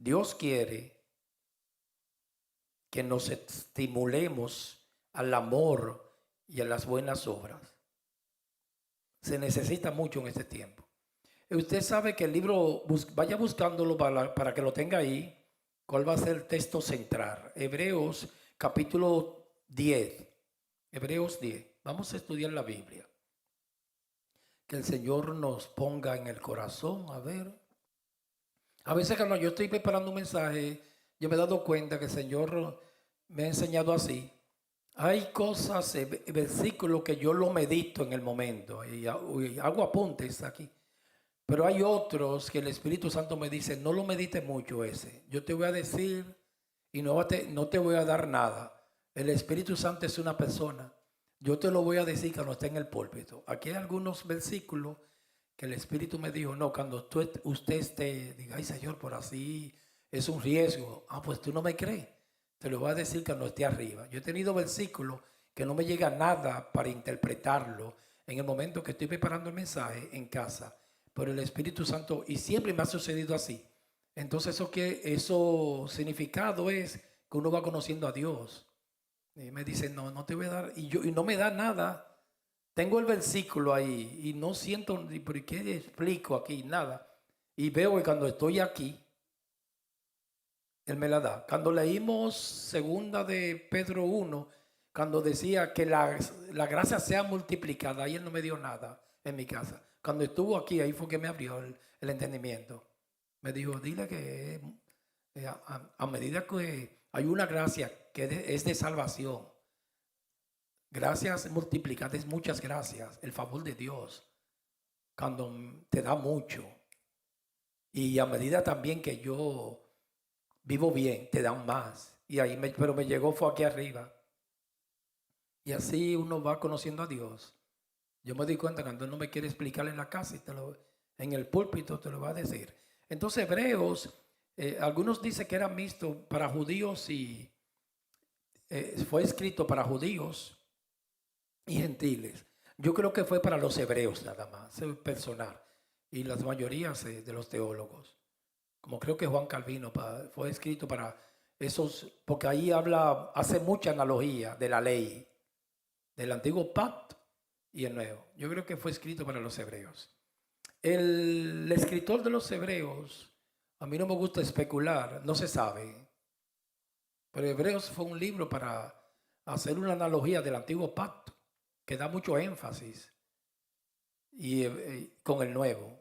Dios quiere que nos estimulemos al amor y a las buenas obras. Se necesita mucho en este tiempo. Usted sabe que el libro, vaya buscándolo para que lo tenga ahí, cuál va a ser el texto central. Hebreos capítulo 10. Hebreos 10. Vamos a estudiar la Biblia. Que el Señor nos ponga en el corazón, a ver. A veces cuando yo estoy preparando un mensaje, yo me he dado cuenta que el Señor me ha enseñado así. Hay cosas, versículos que yo lo medito en el momento y hago apuntes aquí. Pero hay otros que el Espíritu Santo me dice, no lo medites mucho ese. Yo te voy a decir y no te voy a dar nada. El Espíritu Santo es una persona. Yo te lo voy a decir cuando esté en el púlpito. Aquí hay algunos versículos que el Espíritu me dijo, no, cuando usted esté, diga, ay Señor, por así es un riesgo. Ah, pues tú no me crees. Te lo voy a decir cuando esté arriba. Yo he tenido versículos que no me llega nada para interpretarlo en el momento que estoy preparando el mensaje en casa por el Espíritu Santo, y siempre me ha sucedido así. Entonces eso significado es que uno va conociendo a Dios. Y me dice, no te voy a dar, y no me da nada. Tengo el versículo ahí y no siento, ¿por qué explico aquí? Nada. Y veo que cuando estoy aquí, Él me la da. Cuando leímos segunda de Pedro 1, cuando decía que la gracia sea multiplicada, ahí Él no me dio nada en mi casa. Cuando estuvo aquí, ahí fue que me abrió el entendimiento. Me dijo, dile que a medida que hay una gracia que es de salvación, gracias multiplicadas, muchas gracias, el favor de Dios, cuando te da mucho. Y a medida también que yo vivo bien, te dan más. Y ahí pero me llegó fue aquí arriba. Y así uno va conociendo a Dios. Yo me di cuenta cuando Él no me quiere explicar en la casa, en el púlpito te lo va a decir. Entonces Hebreos, algunos dicen que era mixto para judíos y fue escrito para judíos y gentiles. Yo creo que fue para los hebreos nada más, personal. Y las mayorías de los teólogos. Como creo que Juan Calvino fue escrito para esos, porque ahí hace mucha analogía de la ley, del antiguo pacto y el nuevo. Yo creo que fue escrito para los hebreos. El escritor de los hebreos, a mí no me gusta especular, no se sabe, pero Hebreos fue un libro para hacer una analogía del antiguo pacto, que da mucho énfasis y con el nuevo.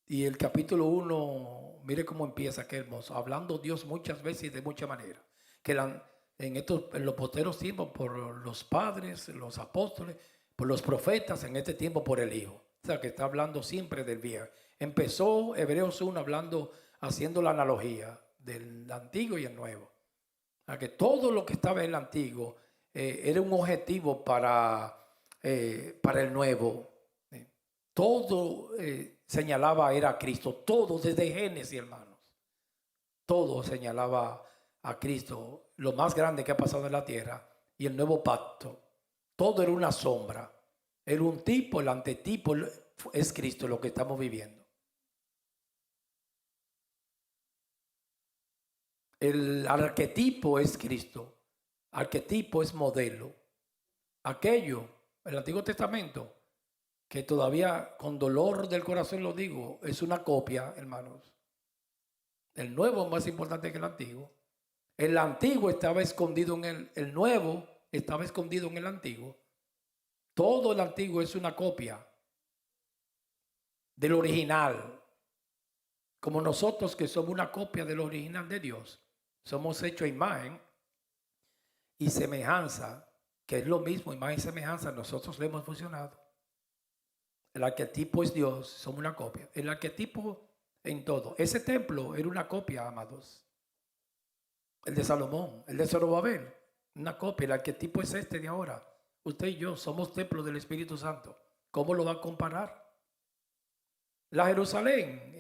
Y el capítulo 1, mire cómo empieza, qué hermoso, hablando Dios muchas veces y de mucha manera, que en los posteros tiempos por los padres, los apóstoles, por los profetas, en este tiempo por el Hijo. O sea, que está hablando siempre del viejo. Empezó Hebreos 1 haciendo la analogía del antiguo y el nuevo. O sea, que todo lo que estaba en el antiguo era un objetivo para el nuevo. Todo señalaba era a Cristo, todo desde Génesis, hermanos. Todo señalaba a Cristo, lo más grande que ha pasado en la tierra, y el nuevo pacto. Todo era una sombra. Era un tipo, el antetipo es Cristo, lo que estamos viviendo. El arquetipo es Cristo. Arquetipo es modelo. Aquello, el Antiguo Testamento, que todavía con dolor del corazón lo digo, es una copia, hermanos. El nuevo es más importante que el antiguo. El antiguo estaba escondido en el nuevo estaba escondido en el antiguo. Todo el antiguo es una copia del original. Como nosotros que somos una copia del original de Dios, somos hechos a imagen y semejanza, que es lo mismo, imagen y semejanza, nosotros le hemos funcionado. El arquetipo es Dios, somos una copia. El arquetipo en todo. Ese templo era una copia, amados. El de Salomón, el de Zorobabel, una copia. El arquetipo es este de ahora. Usted y yo somos templo del Espíritu Santo. ¿Cómo lo va a comparar? La Jerusalén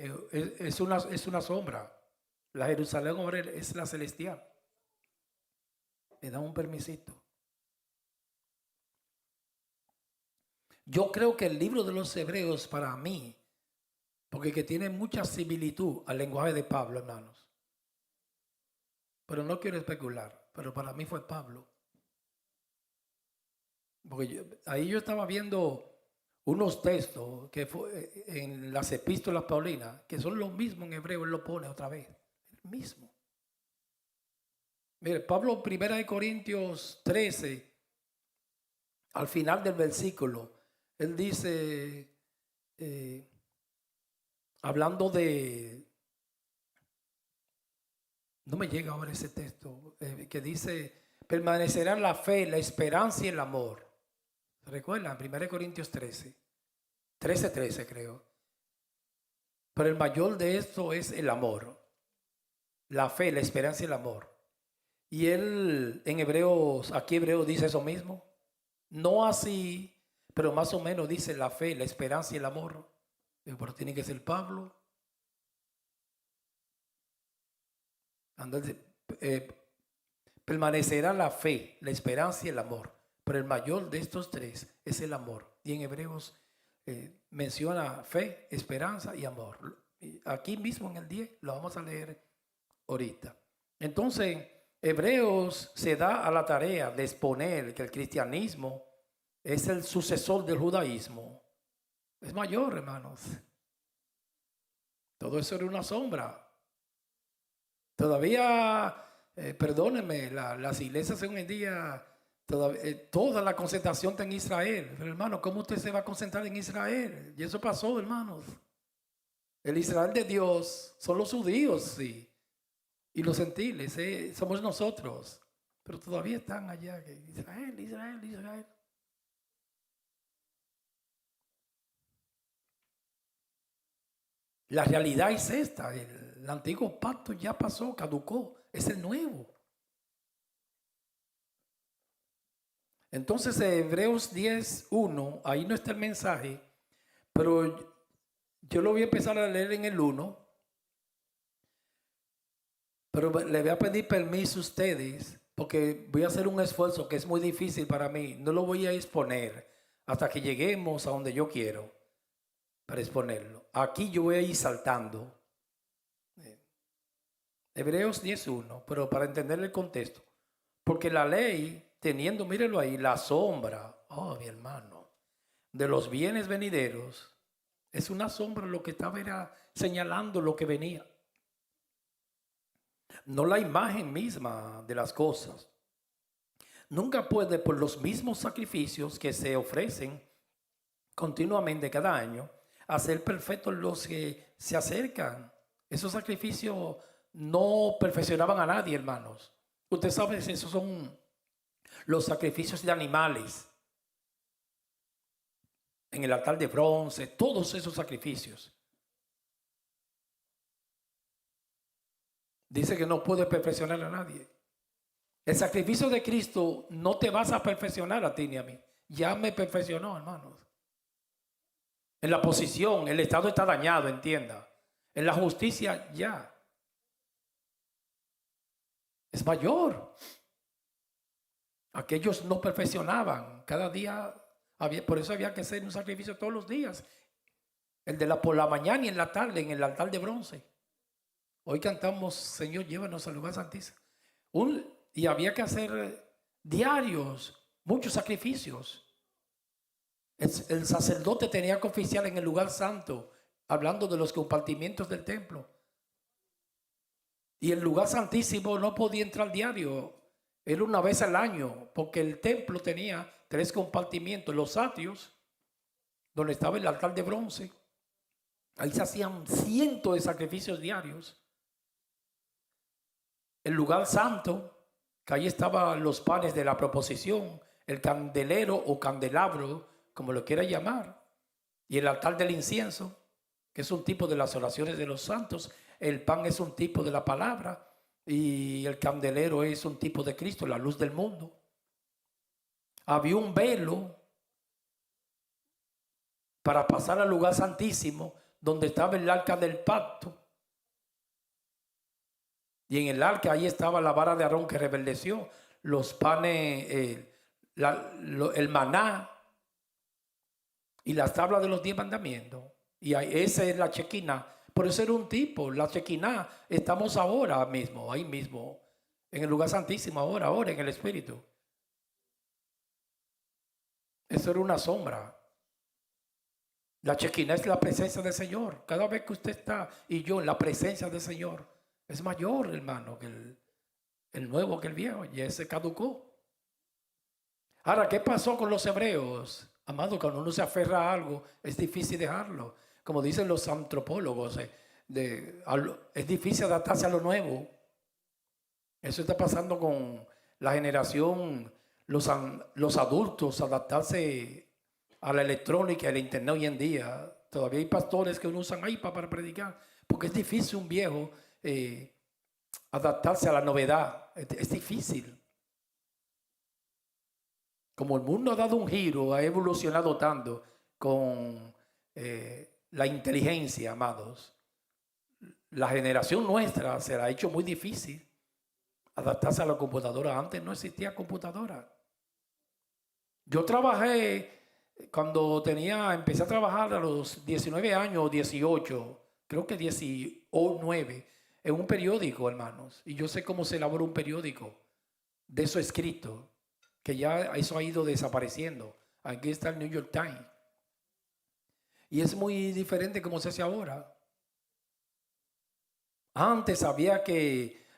es una sombra. La Jerusalén ahora es la celestial. Me da un permisito. Yo creo que el libro de los Hebreos para mí, porque que tiene mucha similitud al lenguaje de Pablo, hermanos. pero no quiero especular, pero para mí fue Pablo. Porque ahí yo estaba viendo unos textos que fue en las epístolas paulinas, que son los mismos en hebreo, él lo pone otra vez, el mismo. Mire, Pablo, 1 Corintios 13, al final del versículo, él dice, hablando de, no me llega ahora ese texto, que dice, permanecerá la fe, la esperanza y el amor. ¿Recuerdan? 1 Corintios 13 creo. Pero el mayor de esto es el amor. La fe, la esperanza y el amor. Y él en Hebreos, aquí Hebreos dice eso mismo. No así, pero más o menos dice la fe, la esperanza y el amor. Pero tiene que ser Pablo. Entonces, permanecerá la fe, la esperanza y el amor. Pero el mayor de estos tres es el amor. Y en Hebreos menciona fe, esperanza y amor. Aquí mismo en el 10 lo vamos a leer ahorita. Entonces, Hebreos se da a la tarea de exponer que el cristianismo es el sucesor del judaísmo. Es mayor, hermanos. Todo eso era una sombra. Todavía, perdónenme, las iglesias hoy en día, toda la concentración está en Israel. Pero hermano, ¿cómo usted se va a concentrar en Israel? Y eso pasó, hermanos. El Israel de Dios son los judíos, sí. Y los gentiles, somos nosotros. Pero todavía están allá. Israel. La realidad es esta. El antiguo pacto ya pasó, caducó. Es el nuevo. Entonces, Hebreos 10:1, ahí no está el mensaje, pero yo lo voy a empezar a leer en el 1. Pero le voy a pedir permiso a ustedes, porque voy a hacer un esfuerzo que es muy difícil para mí. No lo voy a exponer hasta que lleguemos a donde yo quiero para exponerlo. Aquí yo voy a ir saltando. Hebreos 10:1, pero para entender el contexto. Porque la ley, teniendo, mírenlo ahí, la sombra, oh mi hermano, de los bienes venideros, es una sombra, lo que estaba era señalando lo que venía. No la imagen misma de las cosas. Nunca puede, por los mismos sacrificios que se ofrecen continuamente cada año, hacer perfectos los que se acercan. Esos sacrificios no perfeccionaban a nadie, hermanos. Usted sabe, esos son los sacrificios de animales. En el altar de bronce, todos esos sacrificios. Dice que no puede perfeccionar a nadie. El sacrificio de Cristo no te vas a perfeccionar a ti ni a mí. Ya me perfeccionó, hermanos. En la posición, el estado está dañado, entienda. En la justicia ya. Es mayor. Aquellos no perfeccionaban. Cada día había, por eso había que hacer un sacrificio todos los días. El de por la mañana y en la tarde, en el altar de bronce. Hoy cantamos, Señor, llévanos al lugar santísimo. Y había que hacer diarios, muchos sacrificios. El sacerdote tenía que oficiar en el lugar santo, hablando de los compartimientos del templo. Y el lugar santísimo no podía entrar diario, era una vez al año, porque el templo tenía 3 compartimientos, los atrios, donde estaba el altar de bronce. Ahí se hacían cientos de sacrificios diarios. El lugar santo, que ahí estaban los panes de la proposición, el candelero o candelabro, como lo quiera llamar, y el altar del incienso, que es un tipo de las oraciones de los santos. El pan es un tipo de la palabra y el candelero es un tipo de Cristo, la luz del mundo. Había un velo para pasar al lugar santísimo, donde estaba el arca del pacto. Y en el arca ahí estaba la vara de Aarón que rebeldeció, los panes, el maná y las tablas de los 10 mandamientos. Y esa es la Chequina. Por eso era un tipo, la Chequina. Estamos ahora mismo, ahí mismo, en el lugar santísimo ahora en el Espíritu. Eso era una sombra. La Shekinah es la presencia del Señor. Cada vez que usted está y yo en la presencia del Señor, es mayor, hermano, que el nuevo que el viejo. Y ese caducó. Ahora, ¿qué pasó con los hebreos? Amado, cuando uno se aferra a algo, es difícil dejarlo. Como dicen los antropólogos, es difícil adaptarse a lo nuevo. Eso está pasando con la generación, los adultos, adaptarse a la electrónica, al internet hoy en día. Todavía hay pastores que usan iPad para predicar, porque es difícil un viejo adaptarse a la novedad. Es difícil. Como el mundo ha dado un giro, ha evolucionado tanto con la inteligencia, amados, la generación nuestra se la ha hecho muy difícil adaptarse a la computadora. Antes no existía computadora. Yo trabajé cuando empecé a trabajar a los 19 años, 18, creo que 19, en un periódico, hermanos. Y yo sé cómo se elabora un periódico, de eso escrito, que ya eso ha ido desapareciendo. Aquí está el New York Times. Y es muy diferente como se hace ahora. Antes había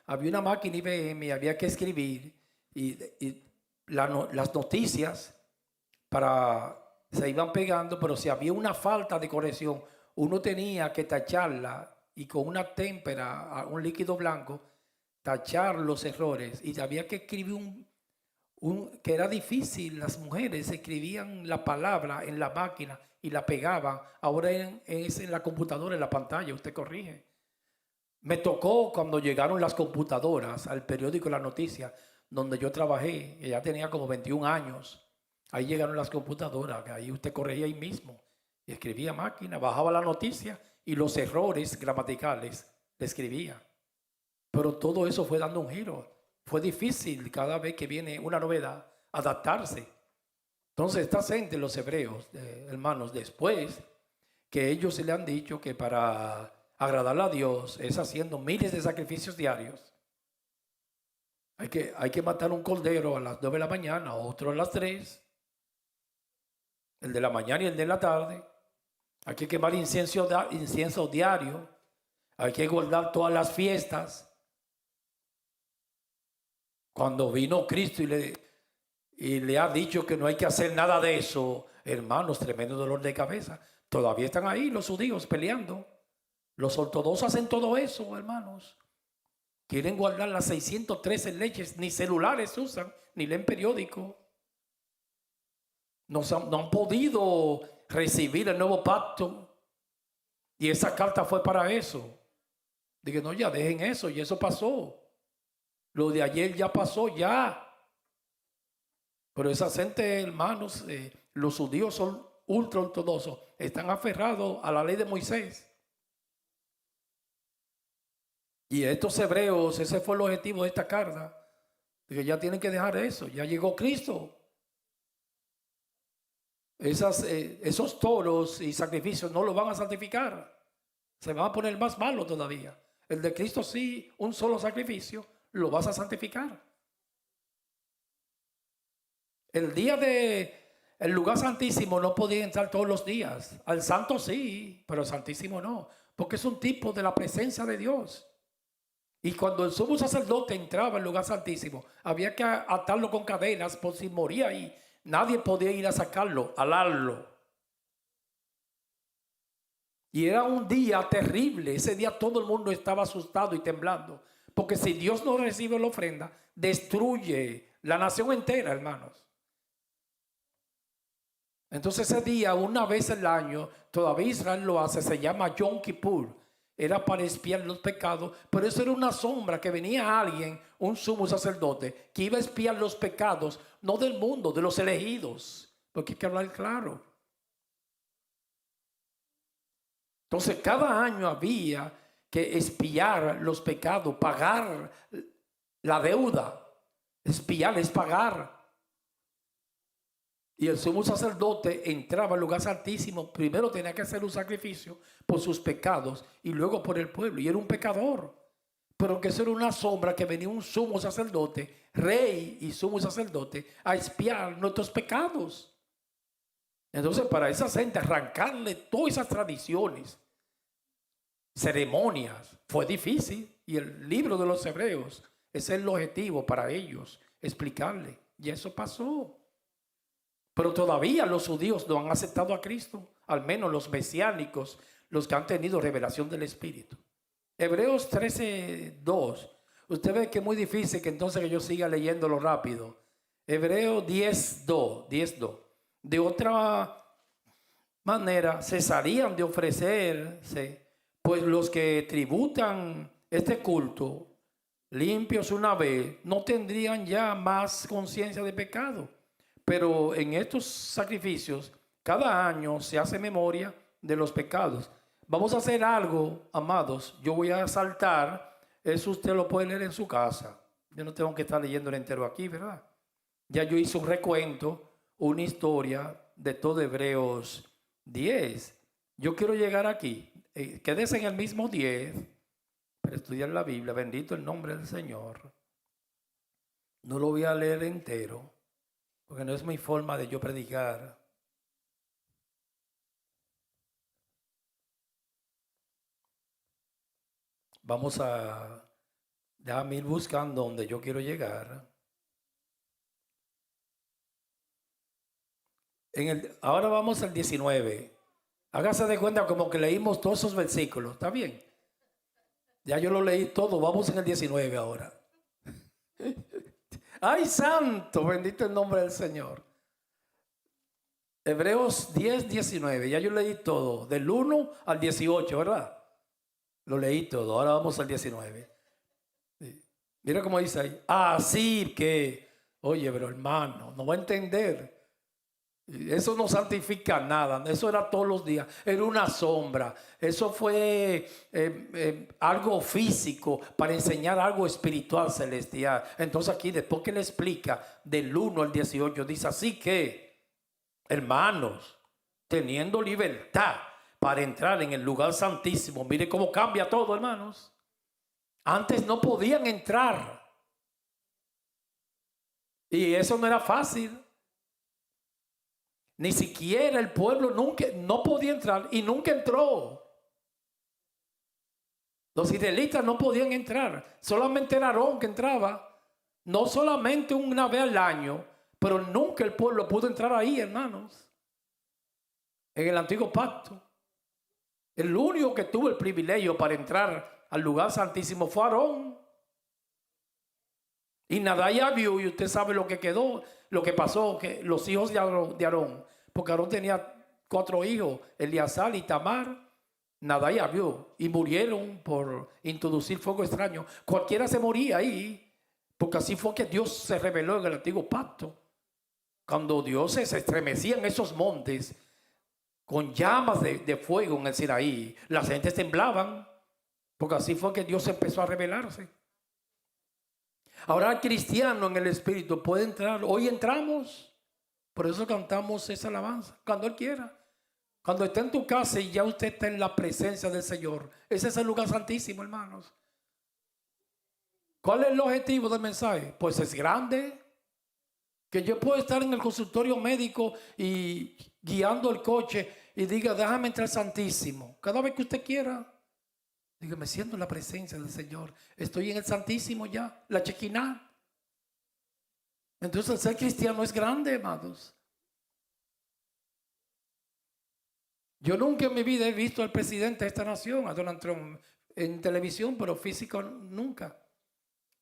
una máquina IBM y había que escribir y las noticias se iban pegando, pero si había una falta de corrección, uno tenía que tacharla y con una témpera, un líquido blanco, tachar los errores. Y había que escribir que era difícil. Las mujeres escribían la palabra en la máquina y la pegaban. Ahora es en la computadora, en la pantalla, usted corrige. Me tocó cuando llegaron las computadoras al periódico La Noticia, donde yo trabajé, que ya tenía como 21 años. Ahí llegaron las computadoras, que ahí usted corregía ahí mismo. Y escribía máquina, bajaba la noticia y los errores gramaticales le escribía. Pero todo eso fue dando un giro. Fue difícil cada vez que viene una novedad adaptarse. Entonces esta gente, los hebreos, hermanos, después que ellos se le han dicho que para agradarle a Dios es haciendo miles de sacrificios diarios. Hay que matar un cordero a las 9 de la mañana, otro a las 3, el de la mañana y el de la tarde. Hay que quemar incienso diario. Hay que guardar todas las fiestas. Cuando vino Cristo y le ha dicho que no hay que hacer nada de eso, hermanos, tremendo dolor de cabeza. Todavía están ahí los judíos peleando. Los ortodoxos hacen todo eso, hermanos. Quieren guardar las 613 leyes, ni celulares usan, ni leen periódico. No han podido recibir el nuevo pacto. Y esa carta fue para eso. Dije, no, ya dejen eso, y eso pasó. Lo de ayer ya pasó, ya. Pero esa gente, hermanos, los judíos son ultra ortodoxos, están aferrados a la ley de Moisés. Y estos hebreos, ese fue el objetivo de esta carta, que ya tienen que dejar eso, ya llegó Cristo. Esos toros y sacrificios no los van a santificar, se van a poner más malos todavía. El de Cristo sí, un solo sacrificio, lo vas a santificar. El lugar santísimo no podía entrar todos los días. Al santo sí, pero al santísimo no, porque es un tipo de la presencia de Dios. Y cuando el sumo sacerdote entraba al lugar santísimo, había que atarlo con cadenas por si moría ahí. Nadie podía ir a sacarlo, alarlo. Y era un día terrible. Ese día todo el mundo estaba asustado y temblando. Porque si Dios no recibe la ofrenda, destruye la nación entera, hermanos. Entonces ese día, una vez al año, todavía Israel lo hace, se llama Yom Kippur. Era para expiar los pecados, pero eso era una sombra, que venía alguien, un sumo sacerdote, que iba a expiar los pecados, no del mundo, de los elegidos, porque hay que hablar claro. Entonces cada año había que expiar los pecados, pagar la deuda. Expiar es pagar. Y el sumo sacerdote entraba al lugar santísimo. Primero tenía que hacer un sacrificio por sus pecados y luego por el pueblo. Y era un pecador. pero que eso era una sombra, que venía un sumo sacerdote, rey y sumo sacerdote, a expiar nuestros pecados. Entonces, para esa gente arrancarle todas esas tradiciones, ceremonias, fue difícil. Y el libro de los Hebreos es el objetivo para ellos, explicarle. Y eso pasó. Pero todavía los judíos no han aceptado a Cristo, al menos los mesiánicos, los que han tenido revelación del Espíritu. Hebreos 13:2. Usted ve que es muy difícil que entonces que yo siga leyéndolo rápido. Hebreos 10:2. De otra manera, cesarían de ofrecerse, pues los que tributan este culto, limpios una vez, no tendrían ya más conciencia de pecado. Pero en estos sacrificios, cada año se hace memoria de los pecados. Vamos a hacer algo, amados. Yo voy a saltar. Eso usted lo puede leer en su casa. Yo no tengo que estar leyendo el entero aquí, ¿verdad? Ya yo hice un recuento, una historia de todo Hebreos 10. Yo quiero llegar aquí. Quédese en el mismo 10 para estudiar la Biblia. Bendito el nombre del Señor. No lo voy a leer entero, porque no es mi forma de yo predicar. Vamos a, déjame ir buscando donde yo quiero llegar. Ahora vamos al 19. Hágase de cuenta como que leímos todos esos versículos. ¿Está bien? Ya yo lo leí todo. Vamos en el 19 ahora. ¡Ay, santo! Bendito el nombre del Señor. Hebreos 10:19. Ya yo leí todo. Del 1 al 18, ¿verdad? Lo leí todo. Ahora vamos al 19. Sí. Mira cómo dice ahí. Así que, oye, pero hermano, no va a entender. Eso no santifica nada. Eso era todos los días. Era una sombra. Eso fue algo físico para enseñar algo espiritual celestial. Entonces aquí, después que le explica del 1 al 18, dice así que, hermanos, teniendo libertad para entrar en el lugar santísimo. Mire cómo cambia todo, hermanos. Antes no podían entrar. Y eso no era fácil. Ni siquiera el pueblo no podía entrar y nunca entró. Los israelitas no podían entrar. Solamente era Aarón que entraba. No solamente una vez al año, pero nunca el pueblo pudo entrar ahí, hermanos. En el antiguo pacto. El único que tuvo el privilegio para entrar al lugar santísimo fue Aarón. Y Nadab y Abiú, y usted sabe lo que quedó, lo que pasó, que los hijos de Aarón, porque Aarón tenía 4 hijos, Eleazar y Tamar, Nadab y Abiú, y murieron por introducir fuego extraño. Cualquiera se moría ahí, porque así fue que Dios se reveló en el antiguo pacto. Cuando Dios se estremecía en esos montes, con llamas de fuego en el Sinaí, las gentes temblaban, porque así fue que Dios empezó a revelarse. Ahora el cristiano en el Espíritu puede entrar. Hoy entramos, por eso cantamos esa alabanza, cuando Él quiera. Cuando esté en tu casa y ya usted está en la presencia del Señor, ese es el lugar santísimo, hermanos. ¿Cuál es el objetivo del mensaje? Pues es grande. Que yo puedo estar en el consultorio médico y guiando el coche y diga, déjame entrar santísimo. Cada vez que usted quiera. Diga, me siento en la presencia del Señor. Estoy en el santísimo ya, la Chequiná. Entonces el ser cristiano es grande, amados. Yo nunca en mi vida he visto al presidente de esta nación, a Donald Trump, en televisión, pero físico nunca.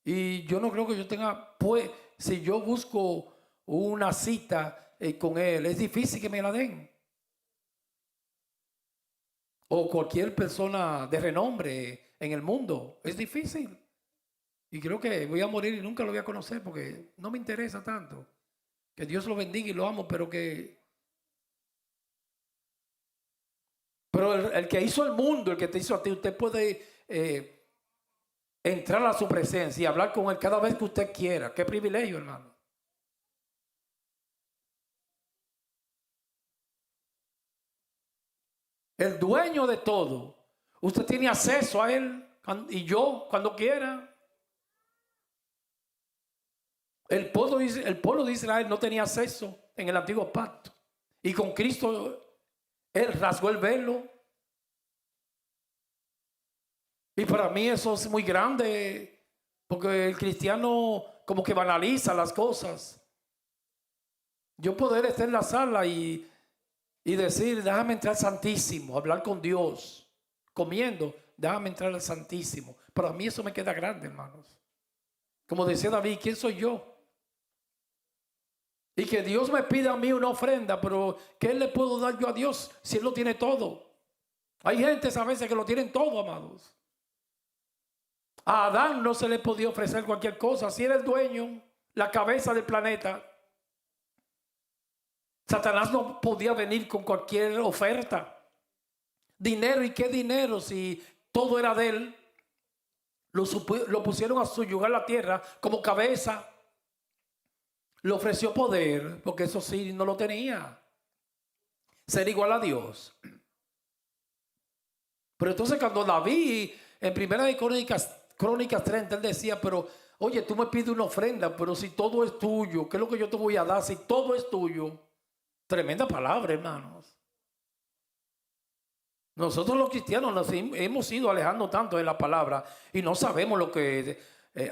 Y yo no creo que yo tenga, pues, si yo busco una cita con él, es difícil que me la den. O cualquier persona de renombre en el mundo, es difícil. Y creo que voy a morir y nunca lo voy a conocer porque no me interesa tanto. Que Dios lo bendiga y lo amo, pero el que hizo el mundo, el que te hizo a ti, usted puede entrar a su presencia y hablar con él cada vez que usted quiera. Qué privilegio, hermano. El dueño de todo. Usted tiene acceso a él y yo cuando quiera. El pueblo de Israel no tenía acceso en el antiguo pacto. Y con Cristo, Él rasgó el velo. Y para mí eso es muy grande, porque el cristiano como que banaliza las cosas. Yo poder estar en la sala y decir, déjame entrar al Santísimo, hablar con Dios, comiendo, déjame entrar al Santísimo. Para mí eso me queda grande, hermanos. Como decía David, ¿quién soy yo? Y que Dios me pida a mí una ofrenda, pero ¿qué le puedo dar yo a Dios si Él lo tiene todo? Hay gentes a veces que lo tienen todo, amados. A Adán no se le podía ofrecer cualquier cosa. Si era el dueño, la cabeza del planeta, Satanás no podía venir con cualquier oferta. Dinero, ¿y qué dinero? Si todo era de él. Lo pusieron a subyugar la tierra como cabeza. Le ofreció poder, porque eso sí no lo tenía. Ser igual a Dios. Pero entonces cuando David, en Primera de Crónicas 30, él decía, pero oye, tú me pides una ofrenda, pero si todo es tuyo, ¿qué es lo que yo te voy a dar si todo es tuyo? Tremenda palabra, hermanos. Nosotros los cristianos nos hemos ido alejando tanto de la palabra y no sabemos lo que,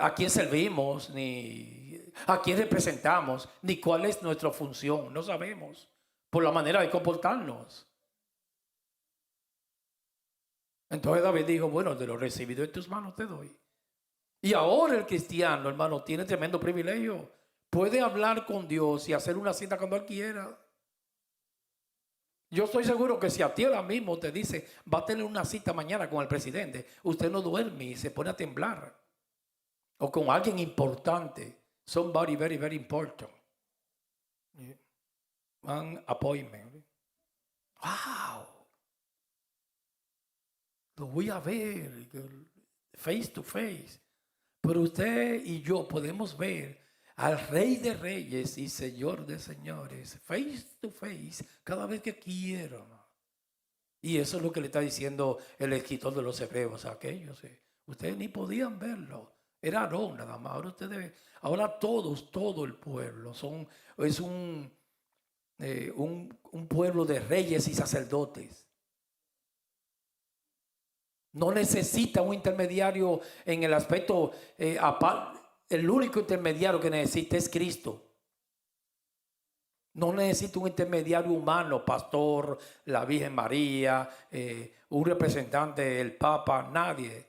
a quién servimos, ni a quién representamos, ni cuál es nuestra función. No sabemos por la manera de comportarnos. Entonces David dijo, bueno, de lo recibido en tus manos te doy. Y ahora el cristiano, hermano, tiene tremendo privilegio. Puede hablar con Dios y hacer una cita cuando él quiera. Yo estoy seguro que si a ti ahora mismo te dice, va a tener una cita mañana con el presidente, usted no duerme y se pone a temblar. O con alguien importante. Somebody very, very important. An appointment. Wow. Lo voy a ver face to face. Pero usted y yo podemos ver al Rey de Reyes y Señor de Señores face to face cada vez que quiera. Y eso es lo que le está diciendo el escritor de los Hebreos a aquellos. Ustedes ni podían verlo. Era Aarón nada más. Ahora todos, todo el pueblo es un pueblo de reyes y sacerdotes. No necesita un intermediario en el aspecto, el único intermediario que necesita es Cristo. No necesita un intermediario humano, pastor, la Virgen María, un representante, el Papa, nadie.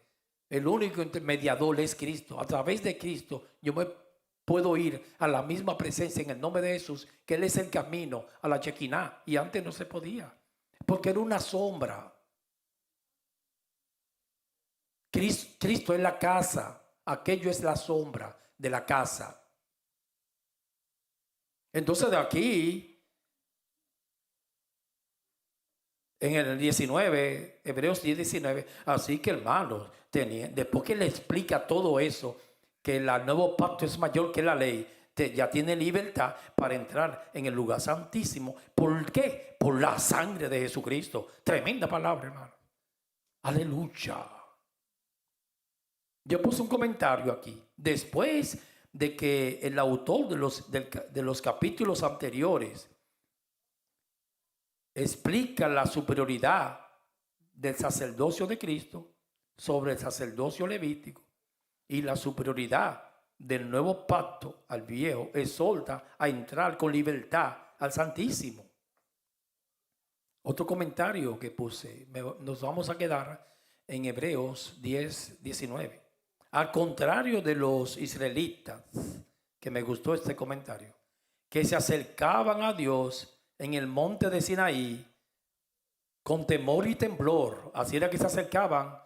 El único intermediador es Cristo. A través de Cristo yo me puedo ir a la misma presencia en el nombre de Jesús, que Él es el camino a la Shekinah. Y antes no se podía, porque era una sombra. Cristo es la casa, aquello es la sombra de la casa. Entonces de aquí, en el 19, Hebreos 10:19, así que hermanos, después que le explica todo eso, que el nuevo pacto es mayor que la ley, ya tiene libertad para entrar en el lugar santísimo. ¿Por qué? Por la sangre de Jesucristo. Tremenda palabra, hermano. Aleluya. Yo puse un comentario aquí. Después de que el autor de los capítulos anteriores explica la superioridad del sacerdocio de Cristo sobre el sacerdocio levítico y la superioridad del nuevo pacto al viejo, exhorta a entrar con libertad al Santísimo. Otro comentario que puse, nos vamos a quedar en Hebreos 10:19. Al contrario de los israelitas, que me gustó este comentario, que se acercaban a Dios en el monte de Sinaí con temor y temblor. Así era que se acercaban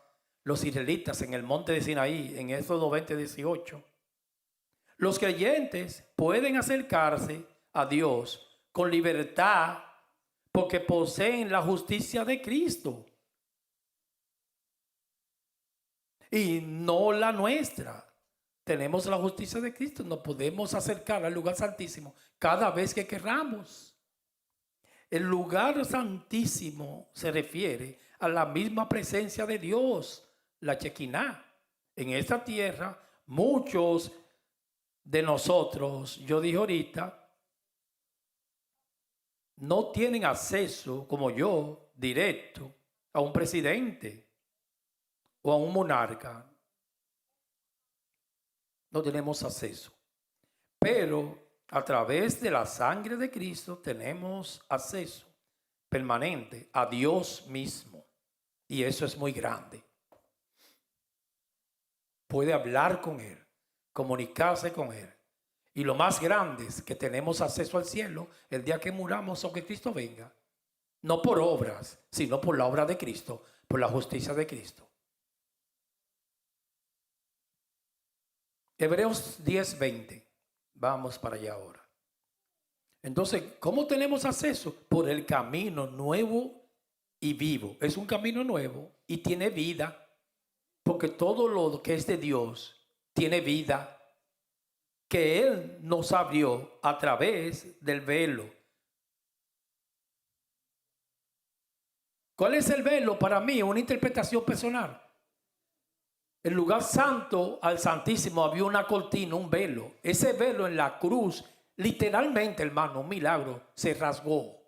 los israelitas en el monte de Sinaí, en Éxodo 20:18. Los creyentes pueden acercarse a Dios con libertad porque poseen la justicia de Cristo y no la nuestra. Tenemos la justicia de Cristo, nos podemos acercar al lugar santísimo cada vez que queramos. El lugar santísimo se refiere a la misma presencia de Dios, la Shekinah. En esta tierra, muchos de nosotros, yo dije ahorita, no tienen acceso, como yo, directo a un presidente o a un monarca. No tenemos acceso. Pero a través de la sangre de Cristo tenemos acceso permanente a Dios mismo. Y eso es muy grande. Puede hablar con Él, comunicarse con Él. Y lo más grande es que tenemos acceso al cielo el día que muramos o que Cristo venga. No por obras, sino por la obra de Cristo, por la justicia de Cristo. Hebreos 10:20. Vamos para allá ahora. Entonces, ¿cómo tenemos acceso? Por el camino nuevo y vivo. Es un camino nuevo y tiene vida. Porque todo lo que es de Dios tiene vida. Que Él nos abrió a través del velo. ¿Cuál es el velo? Para mí, una interpretación personal. El lugar santo al santísimo había una cortina, un velo. Ese velo en la cruz, literalmente, hermano, un milagro, se rasgó.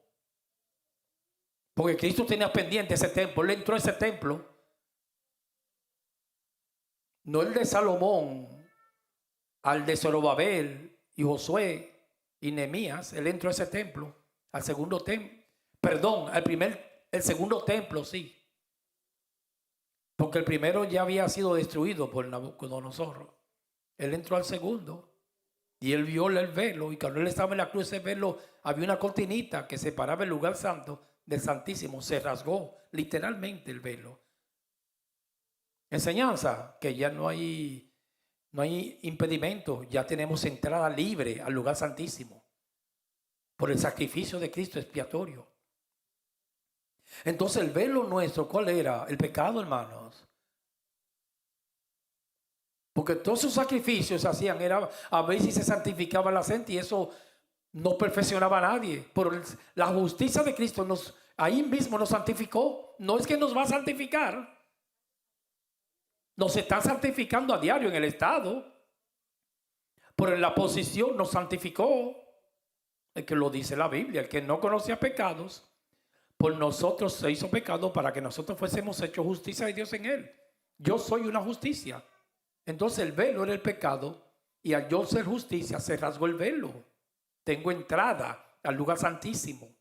Porque Cristo tenía pendiente ese templo. Él entró a ese templo. No el de Salomón, al de Zorobabel y Josué y Nehemías. Él entró a ese templo, al segundo templo. Perdón, el segundo templo, sí. Porque el primero ya había sido destruido por Nabucodonosor. Él entró al segundo y él vio el velo. Y cuando él estaba en la cruz, ese velo, había una cortinita que separaba el lugar santo del santísimo. Se rasgó literalmente el velo. Enseñanza, que ya no hay impedimento. Ya tenemos entrada libre al lugar santísimo por el sacrificio de Cristo expiatorio. Entonces el velo nuestro, ¿cuál era? El pecado, hermanos. Porque todos esos sacrificios se hacían, era a ver si se santificaba la gente, y eso no perfeccionaba a nadie. Pero la justicia de Cristo ahí mismo nos santificó. No es que nos va a santificar. Nos está santificando a diario en el estado. Pero en la posición nos santificó. El que lo dice la Biblia, el que no conocía pecados, por nosotros se hizo pecado para que nosotros fuésemos hechos justicia de Dios en él. Yo soy una justicia. Entonces el velo era el pecado y al yo ser justicia se rasgó el velo. Tengo entrada al lugar santísimo.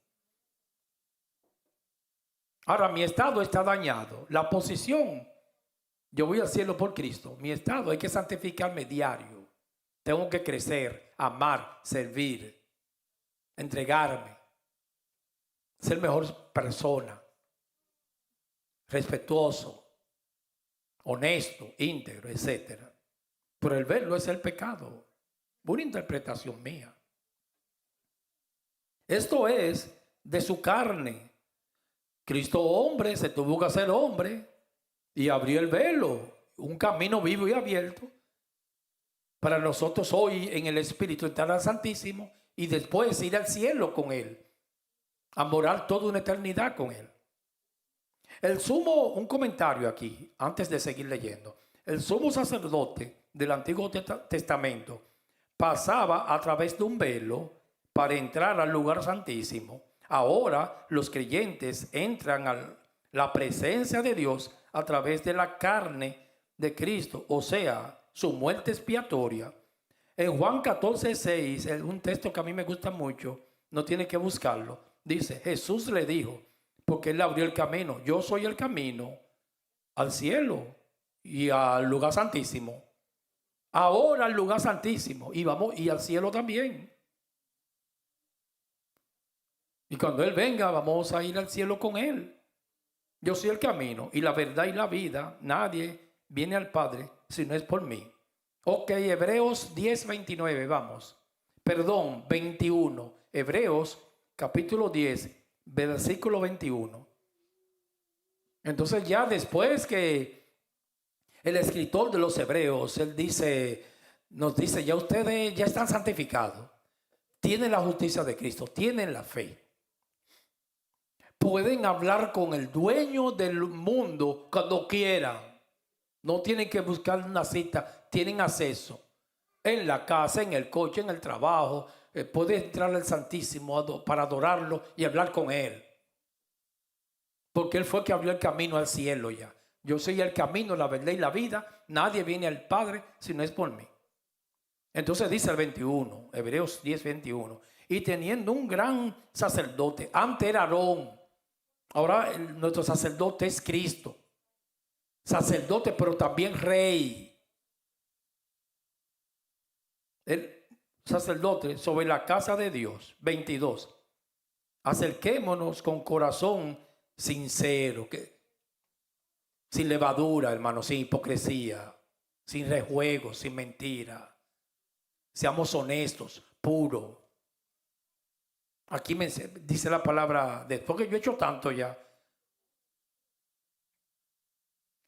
Ahora mi estado está dañado. La posición, yo voy al cielo por Cristo. Mi estado hay que santificarme diario. Tengo que crecer, amar, servir, entregarme. Ser mejor persona, respetuoso, honesto, íntegro, etc. Pero el velo es el pecado. Una interpretación mía. Esto es de su carne. Cristo hombre se tuvo que hacer hombre y abrió el velo, un camino vivo y abierto para nosotros hoy en el Espíritu entrar al Santísimo y después ir al cielo con Él. A morar toda una eternidad con Él. Un comentario aquí, antes de seguir leyendo. El sumo sacerdote del Antiguo Testamento pasaba a través de un velo para entrar al lugar santísimo. Ahora los creyentes entran a la presencia de Dios a través de la carne de Cristo, o sea, su muerte expiatoria. En Juan 14:6, un texto que a mí me gusta mucho, no tiene que buscarlo. Dice, Jesús le dijo, porque Él abrió el camino. Yo soy el camino al cielo y al lugar santísimo. Ahora al lugar santísimo y al cielo también. Y cuando Él venga, vamos a ir al cielo con Él. Yo soy el camino y la verdad y la vida. Nadie viene al Padre si no es por mí. Ok, Hebreos 10:29, vamos. Perdón, 21. Hebreos capítulo 10, versículo 21. Entonces ya después que el escritor de los Hebreos, nos dice, ya ustedes ya están santificados. Tienen la justicia de Cristo, tienen la fe. Pueden hablar con el dueño del mundo cuando quieran. No tienen que buscar una cita, tienen acceso. En la casa, en el coche, en el trabajo. Puede entrar al Santísimo para adorarlo y hablar con Él. Porque Él fue el que abrió el camino al cielo ya. Yo soy el camino, la verdad y la vida. Nadie viene al Padre si no es por mí. Entonces dice el 21, Hebreos 10, 21. Y teniendo un gran sacerdote, antes era Aarón, ahora nuestro sacerdote es Cristo. Sacerdote, pero también rey. El sacerdote sobre la casa de Dios. 22. Acerquémonos con corazón sincero, sin levadura, hermano, sin hipocresía, sin rejuegos, sin mentira. Seamos honestos, puros. Aquí me dice la palabra, después que yo he hecho tanto ya,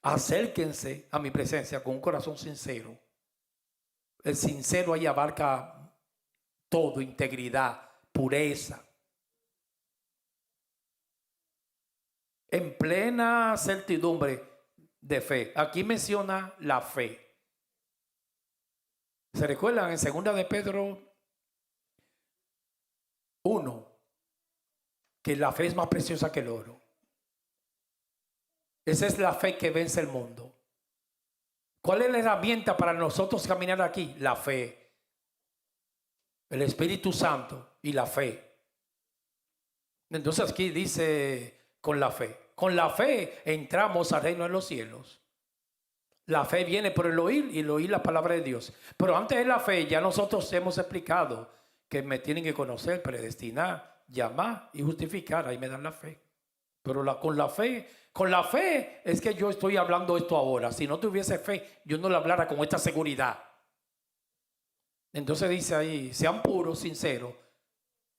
acérquense a mi presencia con un corazón sincero. El sincero ahí abarca todo, integridad, pureza. En plena certidumbre de fe. Aquí menciona la fe. ¿Se recuerdan en 2 de Pedro 1? Que la fe es más preciosa que el oro. Esa es la fe que vence el mundo. ¿Cuál es la herramienta para nosotros caminar aquí? La fe. El Espíritu Santo y la fe. Entonces aquí dice con la fe. Con la fe entramos al reino de los cielos. La fe viene por el oír y el oír la palabra de Dios. Pero antes de la fe ya nosotros hemos explicado que me tienen que conocer, predestinar, llamar y justificar. Ahí me dan la fe. Pero con la fe es que yo estoy hablando esto ahora. Si no tuviese fe, yo no le hablara con esta seguridad. Entonces dice ahí, sean puros, sinceros.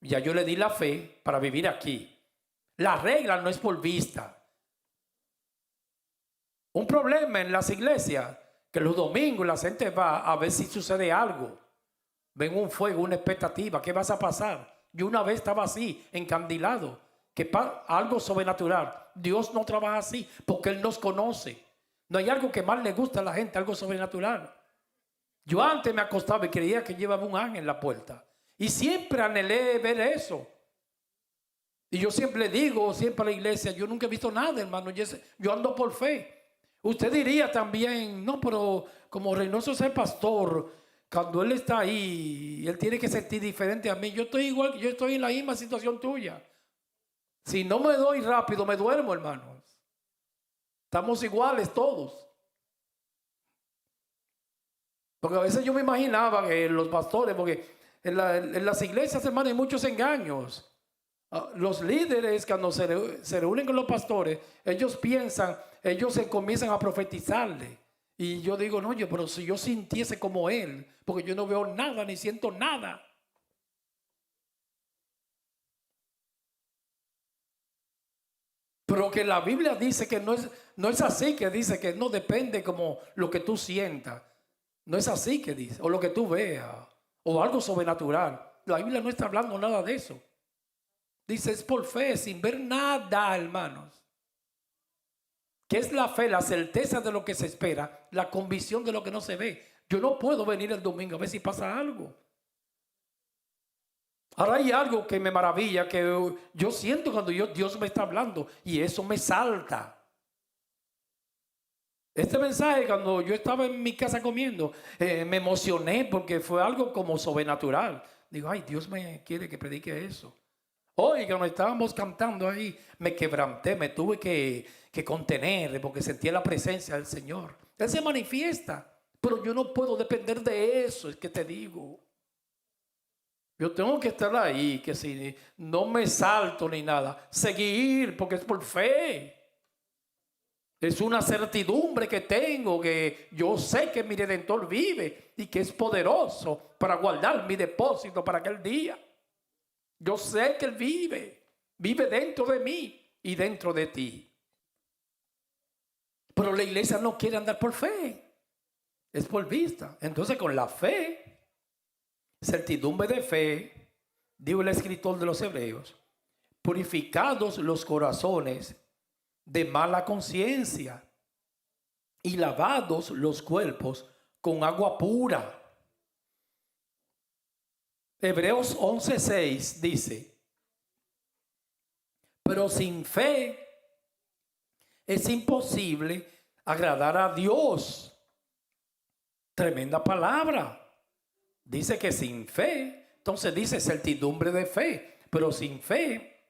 Ya yo le di la fe para vivir aquí. La regla no es por vista. Un problema en las iglesias, que los domingos la gente va a ver si sucede algo. Ven un fuego, una expectativa, ¿qué vas a pasar? Yo una vez estaba así, encandilado, que algo sobrenatural. Dios no trabaja así porque Él nos conoce. No hay algo que más le gusta a la gente, algo sobrenatural. Yo antes me acostaba y creía que llevaba un ángel en la puerta. Y siempre anhelé ver eso. Y yo siempre le digo, siempre a la iglesia, yo nunca he visto nada, hermano. Yo ando por fe. Usted diría también, no, pero como Reynoso es el pastor, cuando él está ahí, él tiene que sentir diferente a mí. Yo estoy igual, yo estoy en la misma situación tuya. Si no me doy rápido, me duermo, hermanos. Estamos iguales todos. Porque a veces yo me imaginaba que los pastores, porque en las iglesias, hermano, hay muchos engaños. Los líderes, cuando se reúnen con los pastores, ellos piensan, ellos se comienzan a profetizarle. Y yo digo, no, pero si yo sintiese como él, porque yo no veo nada ni siento nada. Pero que la Biblia dice que no es así, que dice que no depende como lo que tú sientas. No es así que dice, o lo que tú veas, o algo sobrenatural. La Biblia no está hablando nada de eso. Dice, es por fe, sin ver nada, hermanos. ¿Qué es la fe? La certeza de lo que se espera, la convicción de lo que no se ve. Yo no puedo venir el domingo a ver si pasa algo. Ahora hay algo que me maravilla, que yo siento cuando Dios me está hablando, y eso me salta. Este mensaje, cuando yo estaba en mi casa comiendo, me emocioné porque fue algo como sobrenatural. Digo, ay, Dios me quiere que predique eso. Hoy cuando estábamos cantando ahí, me quebranté, me tuve que contener porque sentía la presencia del Señor. Él se manifiesta, pero yo no puedo depender de eso, es que te digo. Yo tengo que estar ahí, que si no me salto ni nada, seguir, porque es por fe. Es una certidumbre que tengo, que yo sé que mi Redentor vive y que es poderoso para guardar mi depósito para aquel día. Yo sé que Él vive dentro de mí y dentro de ti. Pero la iglesia no quiere andar por fe, es por vista. Entonces con la fe, certidumbre de fe, dijo el escritor de los Hebreos, purificados los corazones de mala conciencia y lavados los cuerpos con agua pura. Hebreos 11:6 dice, pero sin fe es imposible agradar a Dios. Tremenda palabra. Dice que sin fe, entonces dice certidumbre de fe, pero sin fe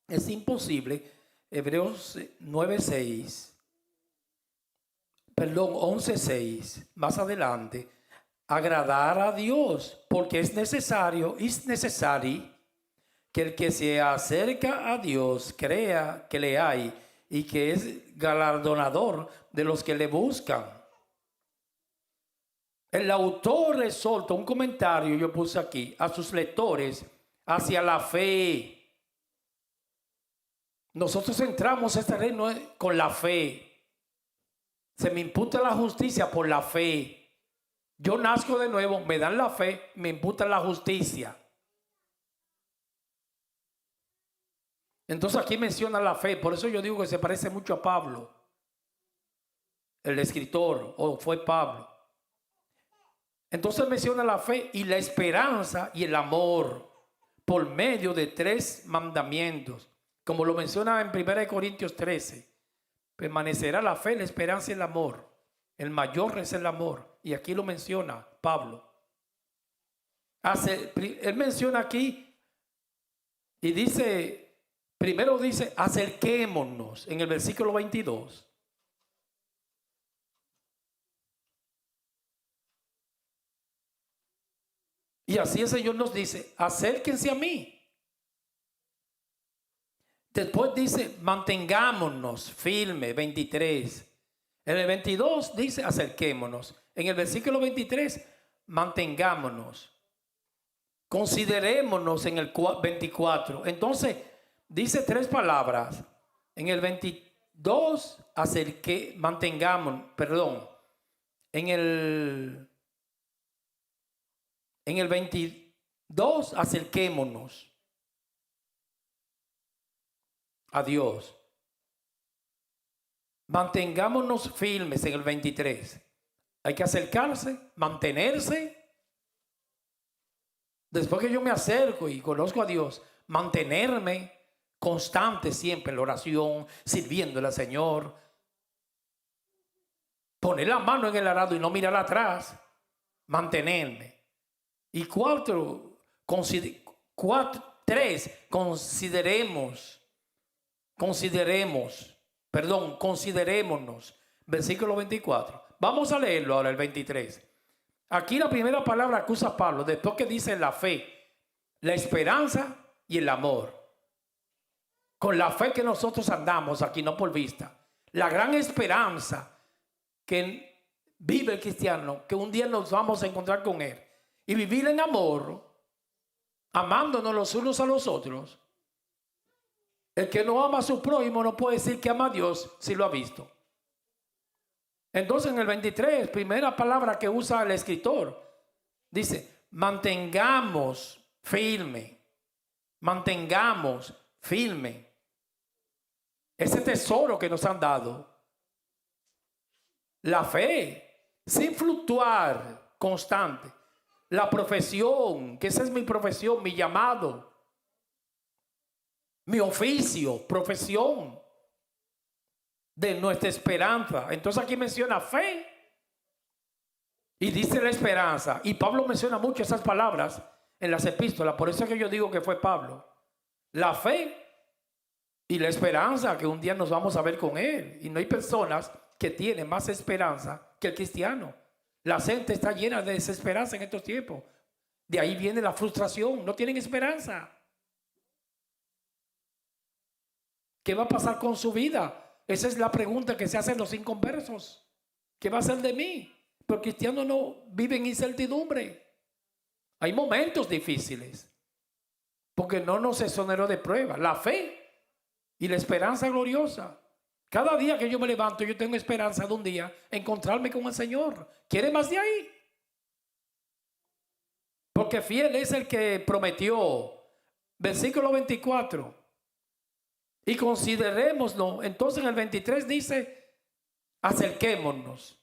es imposible. Hebreos 9:6, perdón, 11:6, más adelante, agradar a Dios, porque es necesario que el que se acerca a Dios crea que le hay y que es galardonador de los que le buscan. El autor exhorta un comentario, yo puse aquí, a sus lectores hacia la fe. Nosotros entramos a este reino con la fe. Se me imputa la justicia por la fe. Yo nazco de nuevo, me dan la fe, me imputan la justicia. Entonces aquí menciona la fe, por eso yo digo que se parece mucho a Pablo, el escritor, o fue Pablo. Entonces menciona la fe y la esperanza y el amor por medio de 3 mandamientos, como lo menciona en 1 Corintios 13. Permanecerá la fe, la esperanza y el amor. El mayor es el amor, y aquí lo menciona Pablo. Él menciona aquí y dice, primero dice, acerquémonos en el versículo 22. Y así el Señor nos dice, acérquense a mí. Después dice, mantengámonos firme, 23. En el 22 dice, acerquémonos. En el versículo 23, mantengámonos. Considerémonos en el 24. Entonces, dice 3 palabras. En el 22, En el 22, acerquémonos a Dios. Mantengámonos firmes en el 23. Hay que acercarse, mantenerse. Después que yo me acerco y conozco a Dios, mantenerme constante siempre en la oración, sirviéndole al Señor. Poner la mano en el arado y no mirar atrás. Mantenerme. Y 3, considerémonos. Versículo 24. Vamos a leerlo ahora, el 23. Aquí la primera palabra que usa Pablo, después que dice la fe, la esperanza y el amor. Con la fe que nosotros andamos aquí, no por vista. La gran esperanza que vive el cristiano, que un día nos vamos a encontrar con él. Y vivir en amor, amándonos los unos a los otros. El que no ama a su prójimo no puede decir que ama a Dios si lo ha visto. Entonces en el 23, primera palabra que usa el escritor, dice, mantengamos firme. Mantengamos firme ese tesoro que nos han dado. La fe, sin fluctuar, constante. La profesión, que esa es mi profesión, mi llamado, mi oficio, profesión de nuestra esperanza. Entonces aquí menciona fe y dice la esperanza. Y Pablo menciona mucho esas palabras en las epístolas. Por eso es que yo digo que fue Pablo. La fe y la esperanza, que un día nos vamos a ver con él. Y no hay personas que tienen más esperanza que el cristiano. La gente está llena de desesperanza en estos tiempos. De ahí viene la frustración. No tienen esperanza. ¿Qué va a pasar con su vida? Esa es la pregunta que se hacen los inconversos. ¿Qué va a ser de mí? Pero el cristiano no vive en incertidumbre. Hay momentos difíciles. Porque no nos exoneró de prueba. La fe y la esperanza gloriosa. Cada día que yo me levanto, yo tengo esperanza de un día encontrarme con el Señor. ¿Quiere más de ahí? Porque fiel es el que prometió. Versículo 24. Y considerémoslo. Entonces en el 23 dice, Acerquémonos.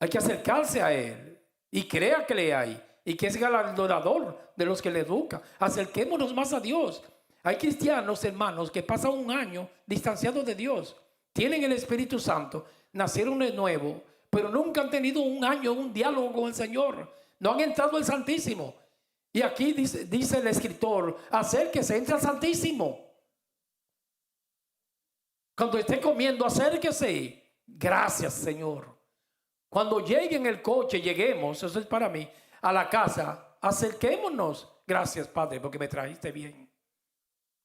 Hay que acercarse a Él y crea que le hay y que es galardonador de los que le educan. Acerquémonos más a Dios. Hay cristianos, hermanos, que pasan un año distanciados de Dios. Tienen el Espíritu Santo, nacieron de nuevo, pero nunca han tenido un año, un diálogo con el Señor. No han entrado al Santísimo. Y aquí dice el escritor, acérquese, entra al Santísimo. Cuando esté comiendo, acérquese. Gracias, Señor. Cuando llegue en el coche, lleguemos, eso es para mí, a la casa, acerquémonos. Gracias, Padre, porque me trajiste bien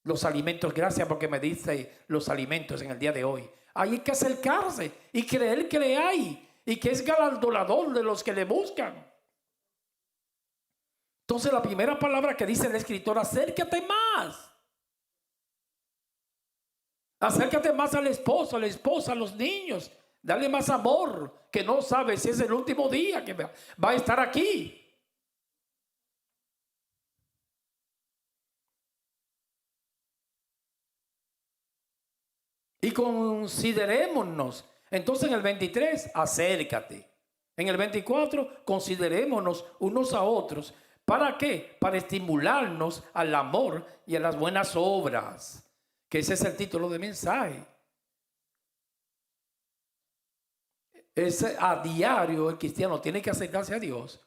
los alimentos. Gracias porque me diste los alimentos en el día de hoy. Hay que acercarse y creer que le hay y que es galardonador de los que le buscan. Entonces la primera palabra que dice el escritor, acércate más. Acércate más al esposo, a la esposa, a los niños. Dale más amor, que no sabes si es el último día que va a estar aquí. Y considerémonos. Entonces en el 23, acércate. En el 24, considerémonos unos a otros. ¿Para qué? Para estimularnos al amor y a las buenas obras. Que ese es el título del mensaje. Es a diario el cristiano tiene que acercarse a Dios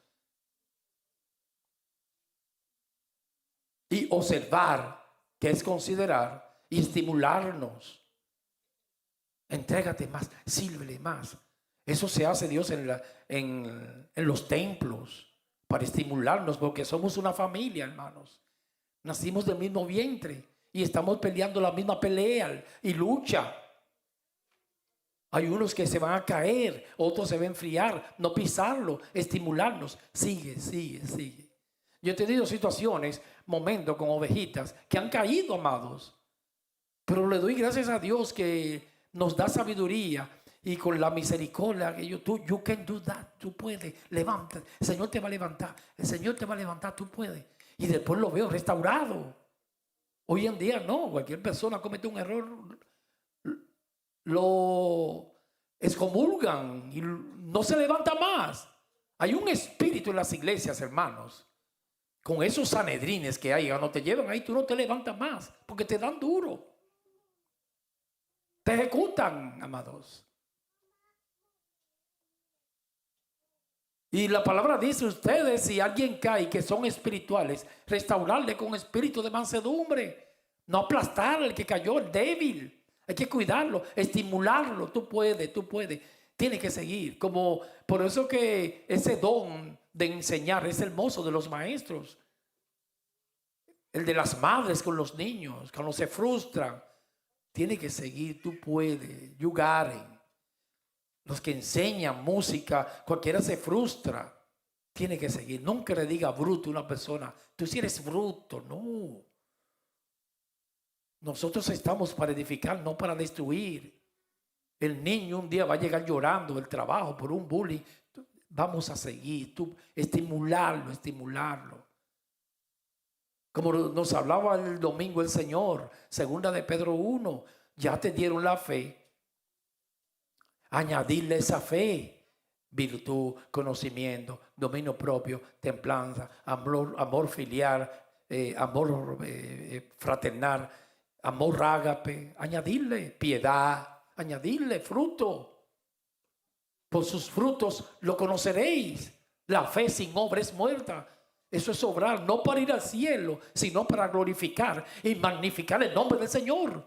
y observar, que es considerar, y estimularnos. Entrégate más, sírvele más. Eso se hace Dios en los templos para estimularnos, porque somos una familia, hermanos. Nacimos del mismo vientre y estamos peleando la misma pelea y lucha. Hay unos que se van a caer, otros se van a enfriar, no pisarlo, estimularnos. Sigue, sigue, sigue. Yo he tenido situaciones, momentos con ovejitas que han caído, amados. Pero le doy gracias a Dios que nos da sabiduría y con la misericordia que you can do that, tú puedes, levanta, el Señor te va a levantar, el Señor te va a levantar, tú puedes. Y después lo veo restaurado. Hoy en día no, cualquier persona comete un error, lo excomulgan y no se levanta más. Hay un espíritu en las iglesias, hermanos, con esos sanedrines que hay, cuando te llevan ahí, tú no te levantas más, porque te dan duro. Te ejecutan, amados. Y la palabra dice, ustedes, si alguien cae, que son espirituales, restaurarle con espíritu de mansedumbre. No aplastar al que cayó, el débil. Hay que cuidarlo, estimularlo. Tú puedes, tú puedes. Tiene que seguir. Como por eso que ese don de enseñar es hermoso de los maestros. El de las madres con los niños, cuando se frustran. Tiene que seguir, tú puedes. You got it. Los que enseñan música, cualquiera se frustra. Tiene que seguir. Nunca le diga bruto a una persona, tú sí eres bruto. No. Nosotros estamos para edificar, no para destruir. El niño un día va a llegar llorando del trabajo por un bullying. Vamos a seguir, estimularlo, estimularlo. Como nos hablaba el domingo el Señor, segunda de Pedro 1, ya te dieron la fe. Añadirle esa fe, virtud, conocimiento, dominio propio, templanza, amor filial, amor fraternal, amor ágape, añadirle piedad, añadirle fruto. Por sus frutos lo conoceréis. La fe sin obra es muerta. Eso es obrar, no para ir al cielo, sino para glorificar y magnificar el nombre del Señor.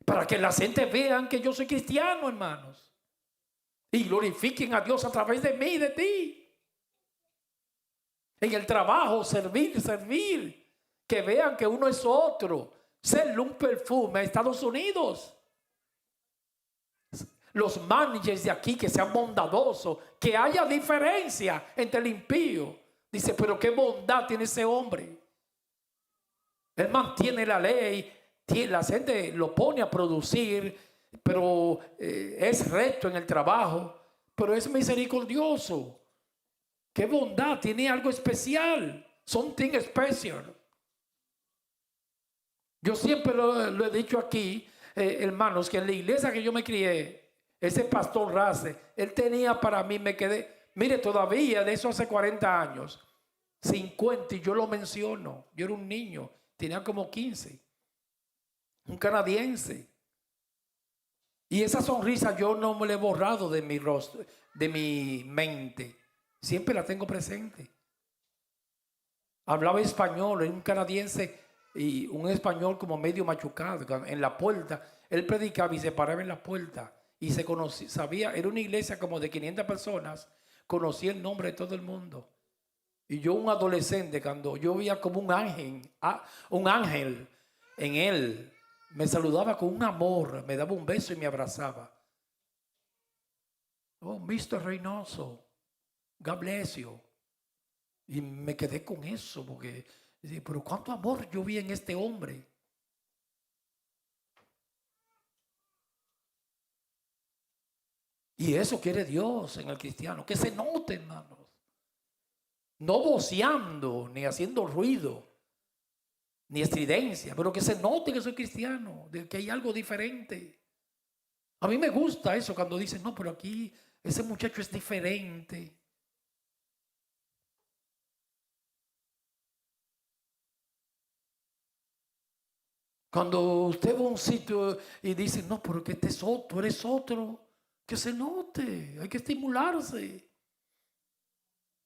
Para que la gente vean que yo soy cristiano, hermanos. Y glorifiquen a Dios a través de mí y de ti. En el trabajo, servir. Que vean que uno es otro. Serle un perfume a Estados Unidos. Los managers de aquí que sean bondadosos, que haya diferencia entre el impío. Dice, pero qué bondad tiene ese hombre. Él mantiene la ley, la gente lo pone a producir, pero es recto en el trabajo, pero es misericordioso. Qué bondad, tiene algo especial, something special. Yo siempre lo he dicho aquí, hermanos, que en la iglesia que yo me crié, ese pastor Race, él tenía para mí, me quedé, mire, todavía de eso hace 40 años, 50, y yo lo menciono. Yo era un niño, tenía como 15, un canadiense. Y esa sonrisa yo no me la he borrado de mi rostro, de mi mente. Siempre la tengo presente. Hablaba español, era un canadiense y un español como medio machucado. En la puerta, él predicaba y se paraba en la puerta. Y se conocía, sabía, era una iglesia como de 500 personas, conocía el nombre de todo el mundo. Y yo, un adolescente, cuando yo veía como un ángel en él, me saludaba con un amor, me daba un beso y me abrazaba. Oh, Mr. Reynoso, God bless you. Y me quedé con eso, porque, pero cuánto amor yo vi en este hombre. Y eso quiere Dios en el cristiano, que se note, hermanos. No voceando, ni haciendo ruido, ni estridencia, pero que se note que soy cristiano, de que hay algo diferente. A mí me gusta eso cuando dicen, no, pero aquí ese muchacho es diferente. Cuando usted va a un sitio y dice, no, pero que este es otro, eres otro, que se note, hay que estimularse.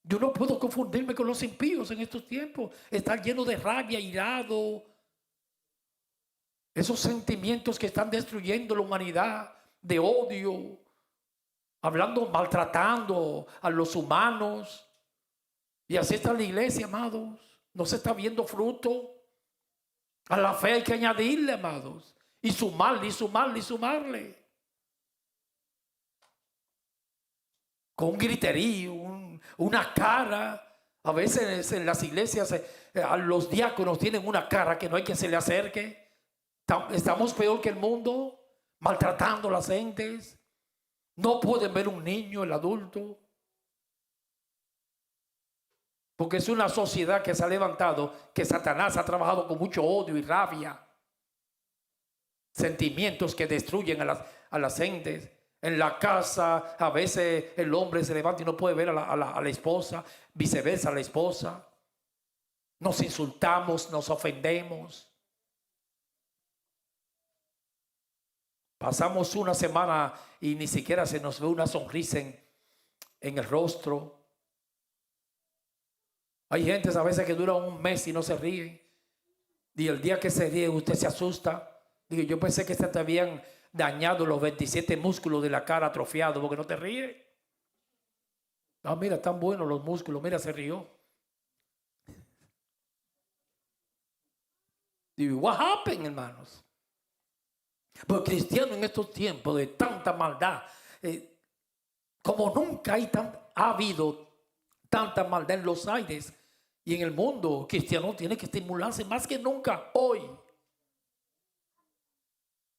Yo no puedo confundirme con los impíos en estos tiempos. Estar lleno de rabia, irado. Esos sentimientos que están destruyendo la humanidad, de odio, hablando, maltratando a los humanos. Y así está la iglesia, amados. No se está viendo fruto. A la fe hay que añadirle, amados. Y sumarle, y sumarle, y sumarle. Con un griterío, una cara. A veces en las iglesias a los diáconos tienen una cara que no hay que se le acerque. Estamos peor que el mundo, maltratando a las gentes. No pueden ver un niño, el adulto. Porque es una sociedad que se ha levantado, que Satanás ha trabajado con mucho odio y rabia. Sentimientos que destruyen a las gentes. En la casa a veces el hombre se levanta y no puede ver a la esposa, viceversa a la esposa. Nos insultamos, nos ofendemos. Pasamos una semana y ni siquiera se nos ve una sonrisa en el rostro. Hay gente a veces que dura un mes y no se ríen. Y el día que se ríe usted se asusta. Digo, yo pensé que se te habían dañado los 27 músculos de la cara atrofiados porque no te ríes. Ah, mira, están buenos los músculos, mira, se rió. Digo, what happened, hermanos? Porque cristiano en estos tiempos de tanta maldad, como nunca ha habido tanta maldad en los aires y en el mundo, cristiano tiene que estimularse más que nunca hoy.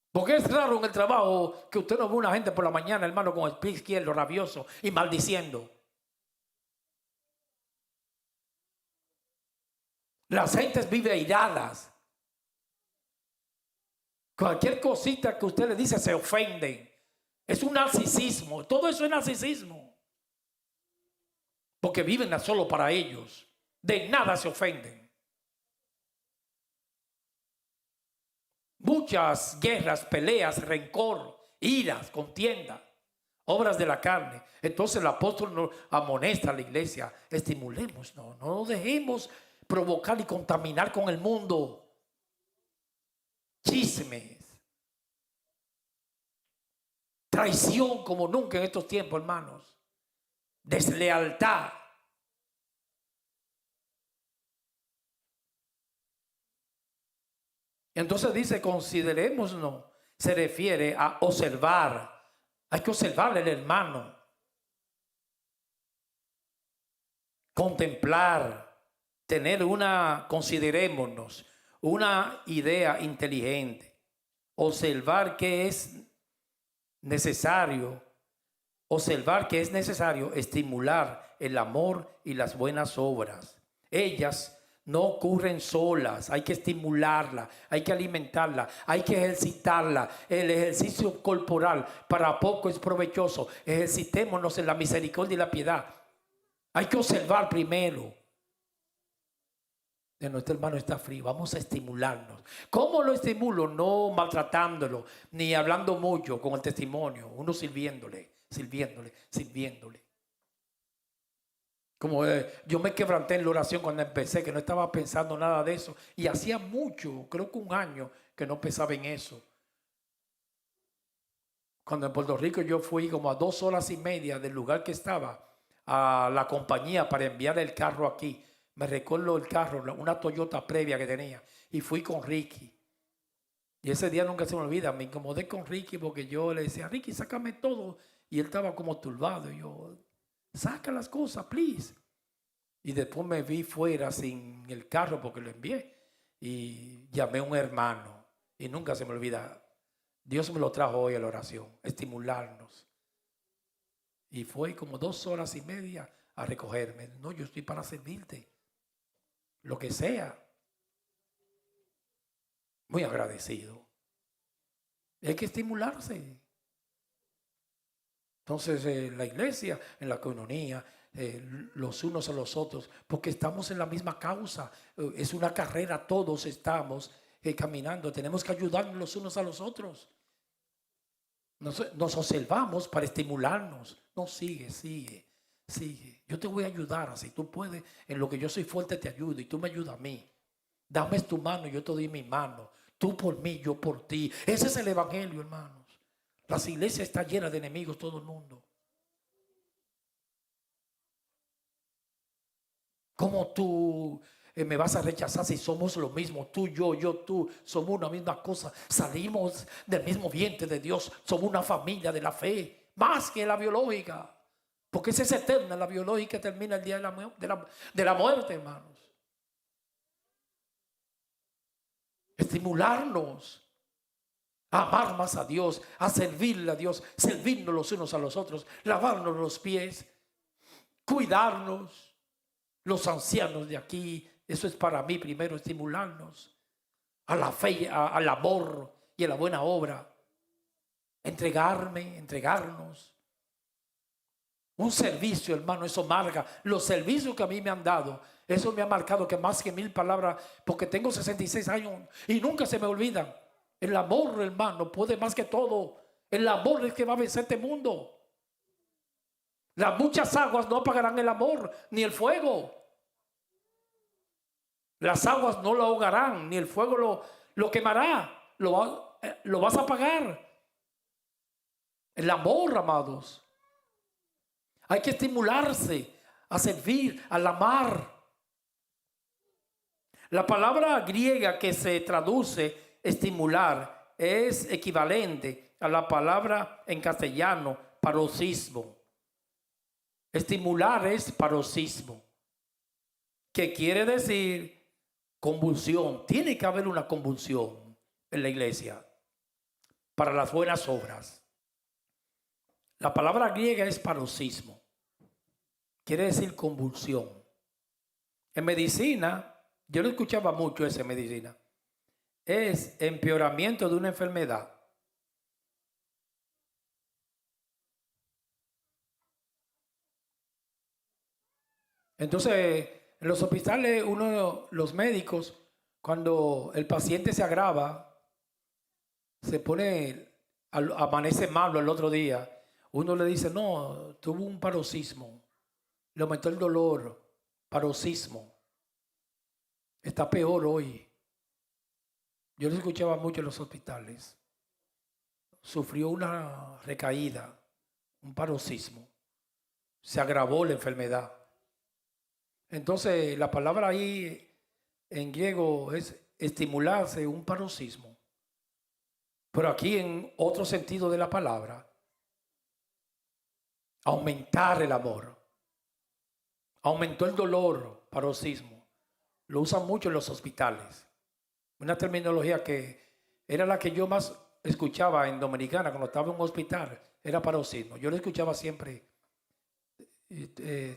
Porque es raro en el trabajo que usted no ve una gente por la mañana, hermano, con el pie izquierdo rabioso y maldiciendo. Las gentes viven airadas. Cualquier cosita que usted le dice se ofenden. Es un narcisismo. Todo eso es narcisismo. Porque viven solo para ellos. De nada se ofenden. Muchas guerras, peleas, rencor, iras, contienda, obras de la carne. Entonces el apóstol nos amonesta a la iglesia. Estimulemos, no nos dejemos provocar y contaminar con el mundo. Chismes, traición como nunca en estos tiempos, hermanos. Deslealtad. Entonces dice, considerémonos, se refiere a observar. Hay que observar al hermano. Contemplar, tener considerémonos, una idea inteligente. Observar que es necesario. Observar que es necesario estimular el amor y las buenas obras. Ellas no ocurren solas, hay que estimularla, hay que alimentarla, hay que ejercitarla. El ejercicio corporal para poco es provechoso. Ejercitémonos en la misericordia y la piedad. Hay que observar primero. De nuestro hermano está frío, vamos a estimularnos. ¿Cómo lo estimulo? No maltratándolo, ni hablando mucho con el testimonio, uno sirviéndole. Como yo me quebranté en la oración cuando empecé, que no estaba pensando nada de eso. Y hacía mucho, creo que un año, que no pensaba en eso. Cuando en Puerto Rico yo fui como a 2 horas y media del lugar que estaba a la compañía para enviar el carro aquí. Me recuerdo el carro, una Toyota previa que tenía. Y fui con Ricky. Y ese día nunca se me olvida. Me incomodé con Ricky porque yo le decía, Ricky, sácame todo. Y él estaba como turbado. Y yo, saca las cosas, please. Y después me vi fuera sin el carro porque lo envié. Y llamé a un hermano. Y nunca se me olvida. Dios me lo trajo hoy a la oración. Estimularnos. Y fue como 2 horas y media a recogerme. No, yo estoy para servirte. Lo que sea. Muy agradecido. Y hay que estimularse. Entonces, la iglesia, en la coinonía, los unos a los otros, porque estamos en la misma causa. Es una carrera, todos estamos caminando. Tenemos que ayudarnos los unos a los otros. Nos observamos para estimularnos. No, sigue. Yo te voy a ayudar, así tú puedes. En lo que yo soy fuerte te ayudo y tú me ayudas a mí. Dame tu mano y yo te doy mi mano. Tú por mí, yo por ti. Ese es el evangelio, hermanos. Las iglesias están llenas de enemigos, todo el mundo. ¿Cómo tú me vas a rechazar si somos lo mismo? Tú, yo, tú, somos una misma cosa. Salimos del mismo vientre de Dios. Somos una familia de la fe, más que la biológica. Porque esa es eterna, la biológica termina el día de la muerte, hermanos. Estimularnos a amar más a Dios, a servirle a Dios, servirnos los unos a los otros, lavarnos los pies, cuidarnos. Los ancianos de aquí, eso es para mí primero, estimularnos a la fe, al amor y a la buena obra. Entregarnos. Un servicio, hermano, eso marca. Los servicios que a mí me han dado, eso me ha marcado que más que 1000 palabras, porque tengo 66 años y nunca se me olvidan. El amor, hermano, puede más que todo. El amor es que va a vencer este mundo. Las muchas aguas no apagarán el amor, ni el fuego. Las aguas no lo ahogarán, ni el fuego lo quemará. Lo vas a apagar. El amor, amados. Hay que estimularse a servir, al amar. La palabra griega que se traduce estimular es equivalente a la palabra en castellano paroxismo. Estimular es paroxismo, que quiere decir convulsión. Tiene que haber una convulsión en la iglesia para las buenas obras. La palabra griega es paroxismo. Quiere decir convulsión. En medicina, yo lo escuchaba mucho eso en medicina. Es empeoramiento de una enfermedad. Entonces, en los hospitales, los médicos, cuando el paciente se agrava, se pone, amanece malo el otro día, uno le dice, no, tuvo un paroxismo, le aumentó el dolor, paroxismo, está peor hoy. Yo lo escuchaba mucho en los hospitales. Sufrió una recaída, un paroxismo, se agravó la enfermedad. Entonces, la palabra ahí en griego es estimularse, un paroxismo. Pero aquí en otro sentido de la palabra, aumentar el amor. Aumentó el dolor, paroxismo. Lo usan mucho en los hospitales. Una terminología que era la que yo más escuchaba en Dominicana cuando estaba en un hospital, era paroxismo. Yo lo escuchaba siempre.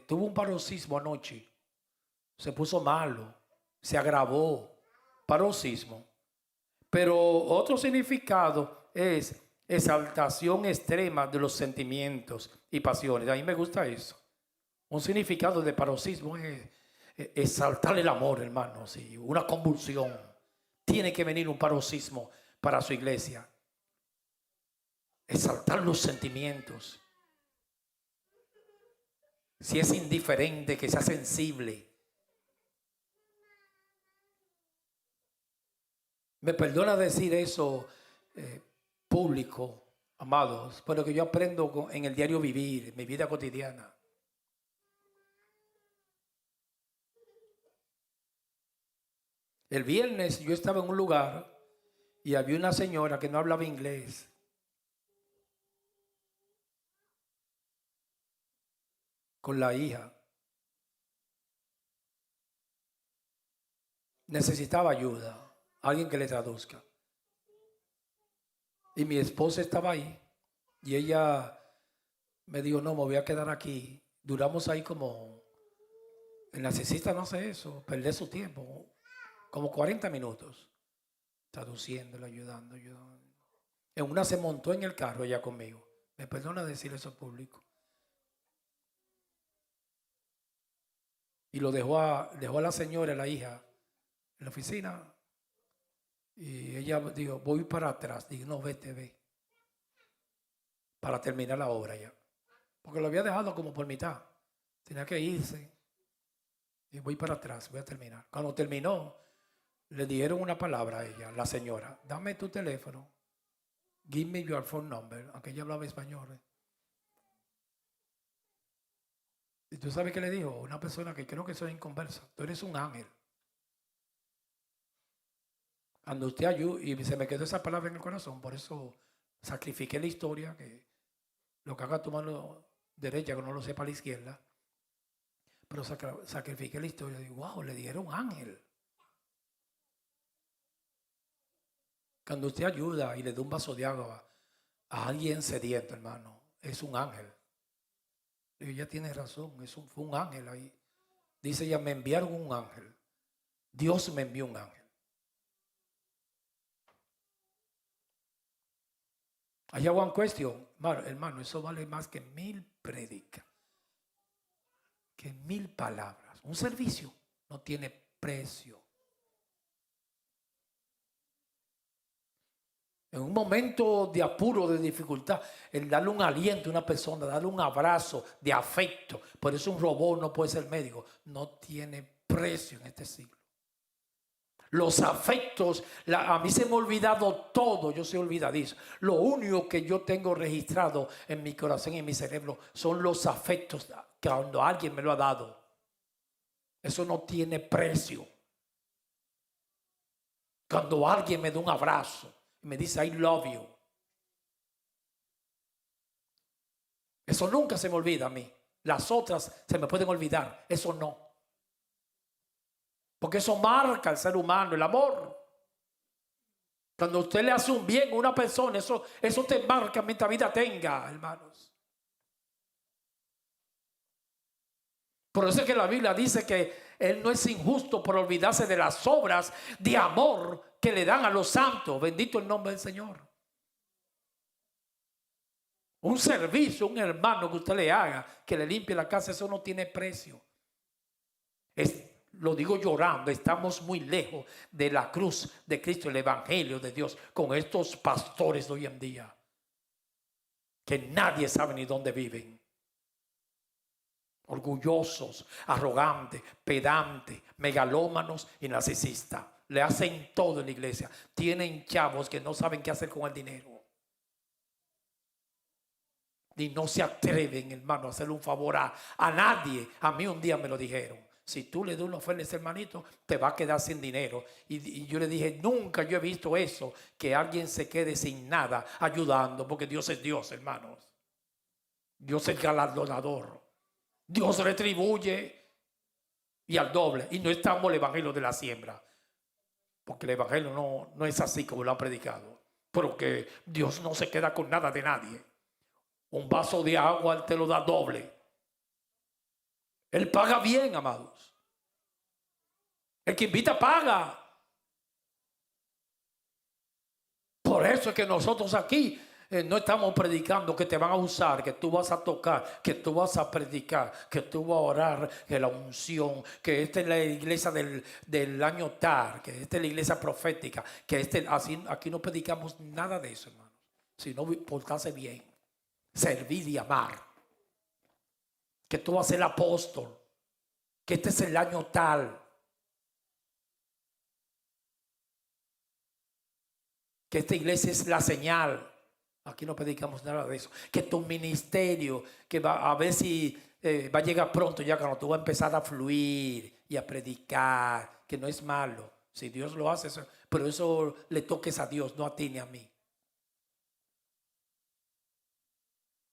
Tuvo un paroxismo anoche. Se puso malo. se agravó, paroxismo. Pero otro significado es exaltación extrema de los sentimientos y pasiones. A mí me gusta eso. Un significado de paroxismo es exaltar el amor, hermano. Sí, una convulsión. Tiene que venir un paroxismo para su iglesia. Exaltar los sentimientos. Si es indiferente, que sea sensible. Me perdona decir eso público, amados, pero que yo aprendo en el diario vivir, en mi vida cotidiana. El viernes yo estaba en un lugar y había una señora que no hablaba inglés. Con la hija. Necesitaba ayuda. Alguien que le traduzca. Y mi esposa estaba ahí. Y ella me dijo, no, me voy a quedar aquí. Duramos ahí como, el narcisista no hace eso, perder su tiempo. Como 40 minutos. Traduciéndole, ayudando. En una se montó en el carro ella conmigo. Me perdona decir eso público. Y lo dejó a la señora, la hija, en la oficina. Y ella dijo, voy para atrás. Digo, no, ve. Para terminar la obra ya. Porque lo había dejado como por mitad. Tenía que irse. Y voy para atrás, voy a terminar. Cuando terminó, le dijeron una palabra a ella, la señora. Dame tu teléfono. Give me your phone number. Aunque ella hablaba español. ¿Y tú sabes qué le dijo? Una persona que creo que soy inconversa. Tú eres un ángel. Cuando usted ayuda, y se me quedó esa palabra en el corazón, por eso sacrifiqué la historia, que lo que haga tu mano derecha, que no lo sepa a la izquierda. Pero sacrifiqué la historia. Digo, wow, le dieron un ángel. Cuando usted ayuda y le da un vaso de agua a alguien sediento, hermano, es un ángel. Y ella tiene razón, fue un ángel ahí. Dice ella, me enviaron un ángel. Dios me envió un ángel. I have one question. Hermano, eso vale más que 1000 prédicas. Que 1000 palabras. Un servicio no tiene precio. En un momento de apuro, de dificultad, el darle un aliento a una persona, darle un abrazo de afecto. Por eso un robot no puede ser médico. No tiene precio en este siglo. Los afectos, a mí se me ha olvidado todo, yo soy olvidadizo. Lo único que yo tengo registrado en mi corazón y en mi cerebro son los afectos que cuando alguien me lo ha dado. Eso no tiene precio. Cuando alguien me da un abrazo y me dice I love you. Eso nunca se me olvida a mí. Las otras se me pueden olvidar, eso no. Porque eso marca al ser humano, el amor. Cuando usted le hace un bien a una persona, eso te marca mientras vida tenga, hermanos. Por eso es que la Biblia dice que Él no es injusto por olvidarse de las obras de amor que le dan a los santos. Bendito el nombre del Señor. Un servicio, un hermano que usted le haga, que le limpie la casa, eso no tiene precio. Lo digo llorando, estamos muy lejos de la cruz de Cristo, el evangelio de Dios, con estos pastores de hoy en día, que nadie sabe ni dónde viven. Orgullosos, arrogantes, pedantes, megalómanos y narcisistas. Le hacen todo en la iglesia. Tienen chavos que no saben qué hacer con el dinero. Y no se atreven, hermano, a hacerle un favor a nadie. A mí un día me lo dijeron. Si tú le das una oferta a ese hermanito, te va a quedar sin dinero. Y yo le dije, nunca yo he visto eso, que alguien se quede sin nada ayudando, porque Dios es Dios, hermanos. Dios es galardonador. Dios retribuye y al doble. Y no estamos en el evangelio de la siembra, porque el evangelio no es así como lo han predicado. Porque Dios no se queda con nada de nadie. Un vaso de agua Él te lo da doble. Él paga bien, amados. El que invita paga. Por eso es que nosotros aquí no estamos predicando que te van a usar, que tú vas a tocar, que tú vas a predicar, que tú vas a orar, que la unción, que esta es la iglesia del año tal, que esta es la iglesia profética, que así, aquí no predicamos nada de eso, hermanos, sino portarse bien, servir y amar, que tú vas a ser el apóstol, que este es el año tal, que esta iglesia es la señal. Aquí no predicamos nada de eso. Que tu ministerio, que va a ver si va a llegar pronto, ya cuando tú vas a empezar a fluir y a predicar, que no es malo. Si Dios lo hace, pero eso le toques a Dios, no a ti ni a mí.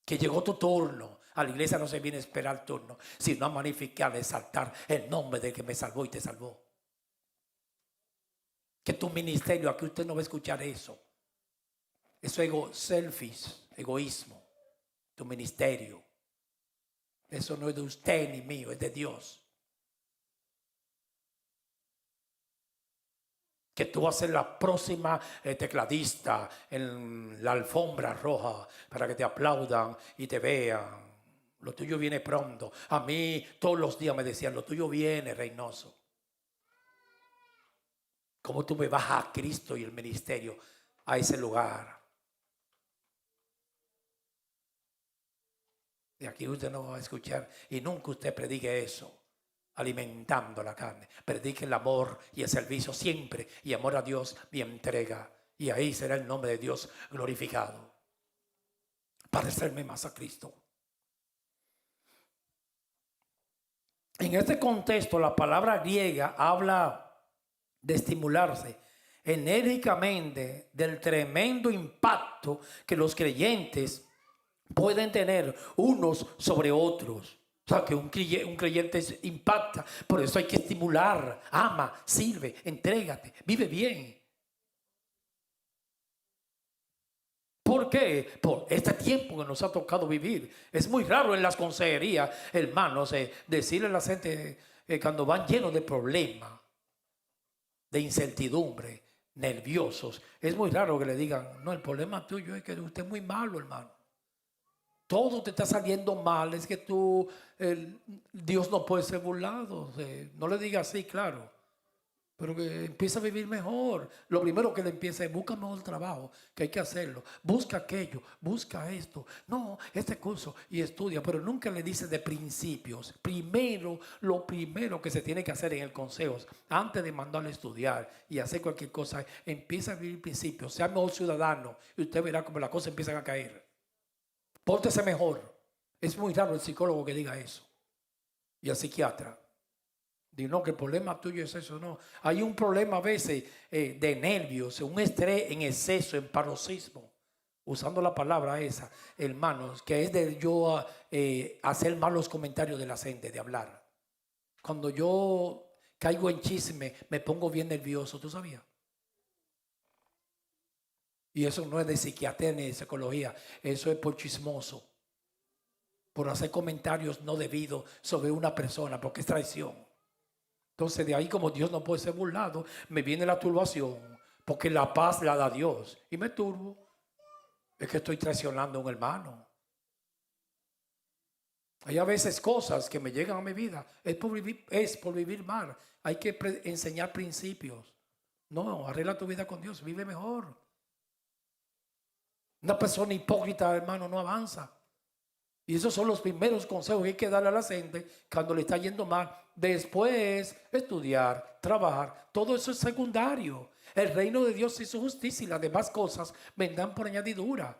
Que llegó tu turno. A la iglesia no se viene a esperar el turno, sino a magnificar, a exaltar el nombre del que me salvó y te salvó. Que tu ministerio, aquí usted no va a escuchar eso. Eso es selfish, egoísmo. Tu ministerio. Eso no es de usted ni mío, es de Dios. Que tú vas a ser la próxima tecladista en la alfombra roja para que te aplaudan y te vean. Lo tuyo viene pronto. A mí todos los días me decían, lo tuyo viene, Reynoso. ¿Cómo tú me vas a Cristo y el ministerio a ese lugar? Y aquí usted no va a escuchar y nunca usted predique eso, alimentando la carne. Predique el amor y el servicio siempre, y amor a Dios y entrega. Y ahí será el nombre de Dios glorificado. Parecerme más a Cristo. En este contexto, la palabra griega habla de estimularse enérgicamente del tremendo impacto que los creyentes pueden tener unos sobre otros. O sea, que un creyente impacta. Por eso hay que estimular. Ama, sirve, entrégate, vive bien. ¿Por qué? Por este tiempo que nos ha tocado vivir. Es muy raro en las consejerías, hermanos, decirle a la gente cuando van llenos de problemas, de incertidumbre, nerviosos. Es muy raro que le digan, no, el problema tuyo es que usted es muy malo, hermano. Todo te está saliendo mal, es que Dios no puede ser burlado. No le diga así, claro, pero que empieza a vivir mejor. Lo primero que le empieza es busca mejor trabajo, que hay que hacerlo. Busca aquello, busca esto. No, este curso y estudia, pero nunca le dice de principios. Primero, lo primero que se tiene que hacer en el consejo, antes de mandarle a estudiar y hacer cualquier cosa, empieza a vivir principios. Sea mejor ciudadano y usted verá cómo las cosas empiezan a caer. Pórtese mejor. Es muy raro el psicólogo que diga eso. Y el psiquiatra. Digo, no, que el problema tuyo es eso. No. Hay un problema a veces de nervios, un estrés en exceso, en paroxismo. Usando la palabra esa, hermanos, que es de yo hacer malos comentarios de la gente, de hablar. Cuando yo caigo en chisme, me pongo bien nervioso, ¿tú sabías? Y eso no es de psiquiatría ni de psicología, eso es por chismoso, por hacer comentarios no debidos sobre una persona, porque es traición. Entonces de ahí, como Dios no puede ser burlado, me viene la turbación, porque la paz la da Dios y me turbo. Es que estoy traicionando a un hermano. Hay a veces cosas que me llegan a mi vida, es por vivir mal. Hay que enseñar principios. No, arregla tu vida con Dios, vive mejor. Una persona hipócrita, hermano, no avanza. Y esos son los primeros consejos que hay que darle a la gente cuando le está yendo mal. Después, estudiar, trabajar, todo eso es secundario. El reino de Dios y su justicia y las demás cosas vendrán por añadidura.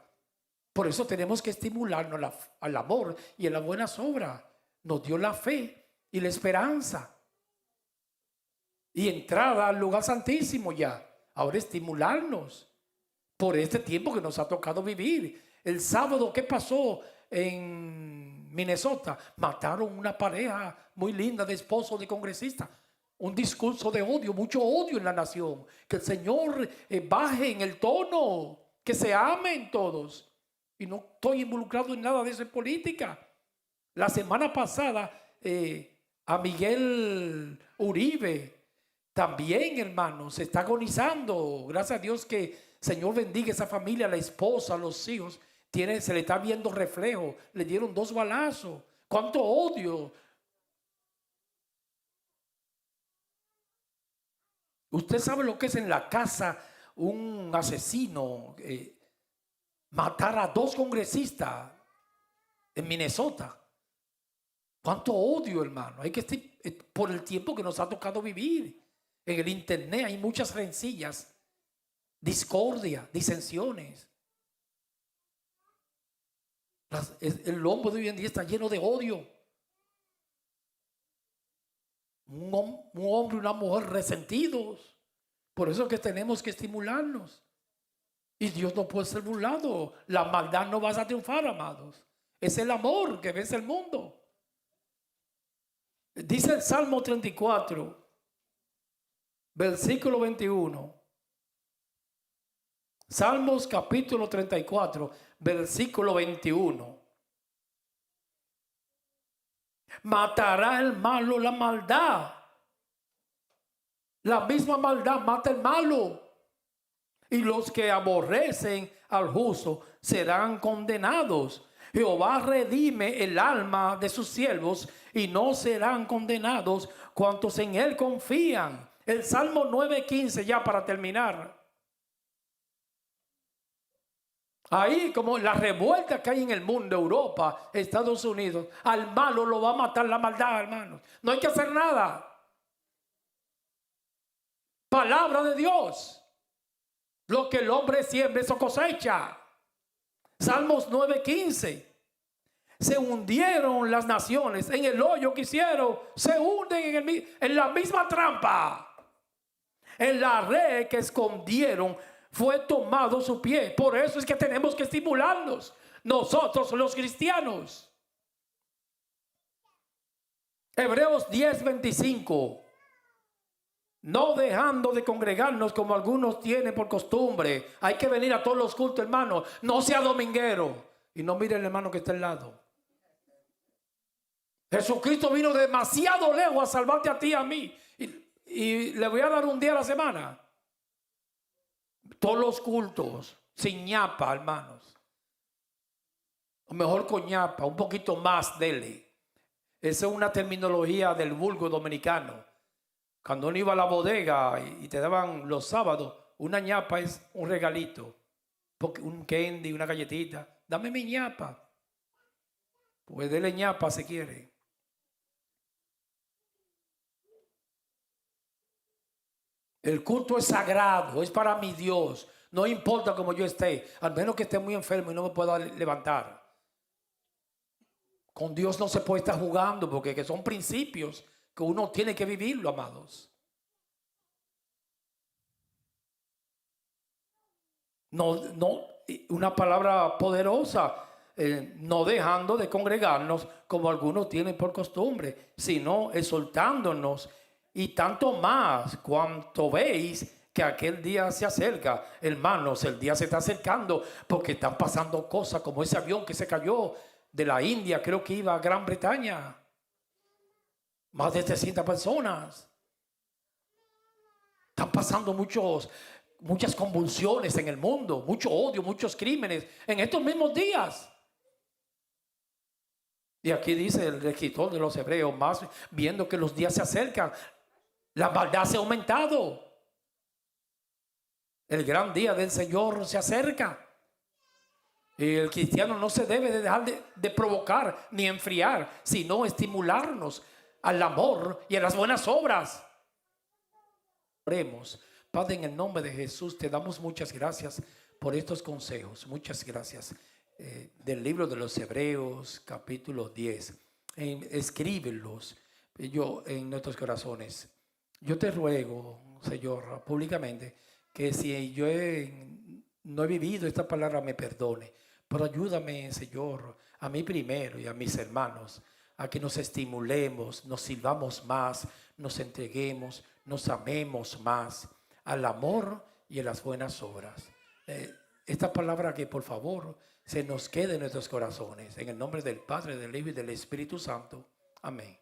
Por eso tenemos que estimularnos al amor y a las buenas obras. Nos dio la fe y la esperanza. Y entrada al lugar santísimo ya. Ahora estimularnos por este tiempo que nos ha tocado vivir. El sábado, ¿qué pasó en Minnesota? Mataron una pareja muy linda de esposos de congresistas. Un discurso de odio, mucho odio en la nación. Que el Señor baje en el tono, que se amen todos. Y no estoy involucrado en nada de eso en política. La semana pasada a Miguel Uribe también, hermanos, se está agonizando. Gracias a Dios que Señor bendiga esa familia, la esposa, los hijos. Se le está viendo reflejo. Le dieron 2 balazos. ¡Cuánto odio! Usted sabe lo que es en la casa un asesino matar a 2 congresistas en Minnesota. Cuánto odio, hermano. Hay que por el tiempo que nos ha tocado vivir. En el internet hay muchas rencillas, discordia, disensiones. El hombre de hoy en día está lleno de odio. Un hombre y una mujer resentidos. Por eso es que tenemos que estimularnos. Y Dios no puede ser burlado. La maldad no va a triunfar, amados. Es el amor que vence el mundo. Dice el Salmo 34, versículo 21. Salmos capítulo 34, versículo 21. Matará el malo la maldad. La misma maldad mata el malo. Y los que aborrecen al justo serán condenados. Jehová redime el alma de sus siervos y no serán condenados cuantos en él confían. El Salmo 9:15, ya para terminar. Ahí, como la revuelta que hay en el mundo, Europa, Estados Unidos, al malo lo va a matar la maldad, hermanos. No hay que hacer nada. Palabra de Dios. Lo que el hombre siembra, eso cosecha. Salmos 9:15. Se hundieron las naciones en el hoyo que hicieron. Se hunden en la misma trampa. En la red que escondieron fue tomado su pie. Por eso es que tenemos que estimularnos, nosotros los cristianos. Hebreos 10:25. No dejando de congregarnos como algunos tienen por costumbre. Hay que venir a todos los cultos, hermano. No sea dominguero. Y no mire el hermano que está al lado. Jesucristo vino demasiado lejos a salvarte a ti y a mí. Y le voy a dar un día a la semana. Todos los cultos, sin ñapa, hermanos. O mejor con ñapa, un poquito más dele. Esa es una terminología del vulgo dominicano. Cuando uno iba a la bodega y te daban los sábados, una ñapa es un regalito. Un candy, una galletita. Dame mi ñapa. Pues dele ñapa si quiere. El culto es sagrado, es para mi Dios. No importa cómo yo esté, al menos que esté muy enfermo y no me pueda levantar. Con Dios no se puede estar jugando porque son principios que uno tiene que vivirlo, amados. No, una palabra poderosa. No dejando de congregarnos como algunos tienen por costumbre, sino exhortándonos. Y tanto más cuanto veis que aquel día se acerca. Hermanos, el día se está acercando porque están pasando cosas como ese avión que se cayó de la India, creo que iba a Gran Bretaña. Más de 300 personas. Están pasando muchas convulsiones en el mundo, mucho odio, muchos crímenes en estos mismos días. Y aquí dice el escritor de los Hebreos, más viendo que los días se acercan, la maldad se ha aumentado. El gran día del Señor se acerca. Y el cristiano no se debe de dejar de provocar ni enfriar, sino estimularnos al amor y a las buenas obras. Oremos. Padre, en el nombre de Jesús te damos muchas gracias por estos consejos. Muchas gracias. Del libro de los Hebreos, capítulo 10. Escríbelos en nuestros corazones. Yo te ruego, Señor, públicamente, que si yo no he vivido esta palabra, me perdone. Pero ayúdame, Señor, a mí primero y a mis hermanos, a que nos estimulemos, nos sirvamos más, nos entreguemos, nos amemos más al amor y a las buenas obras. Esta palabra que por favor se nos quede en nuestros corazones. En el nombre del Padre, del Hijo y del Espíritu Santo. Amén.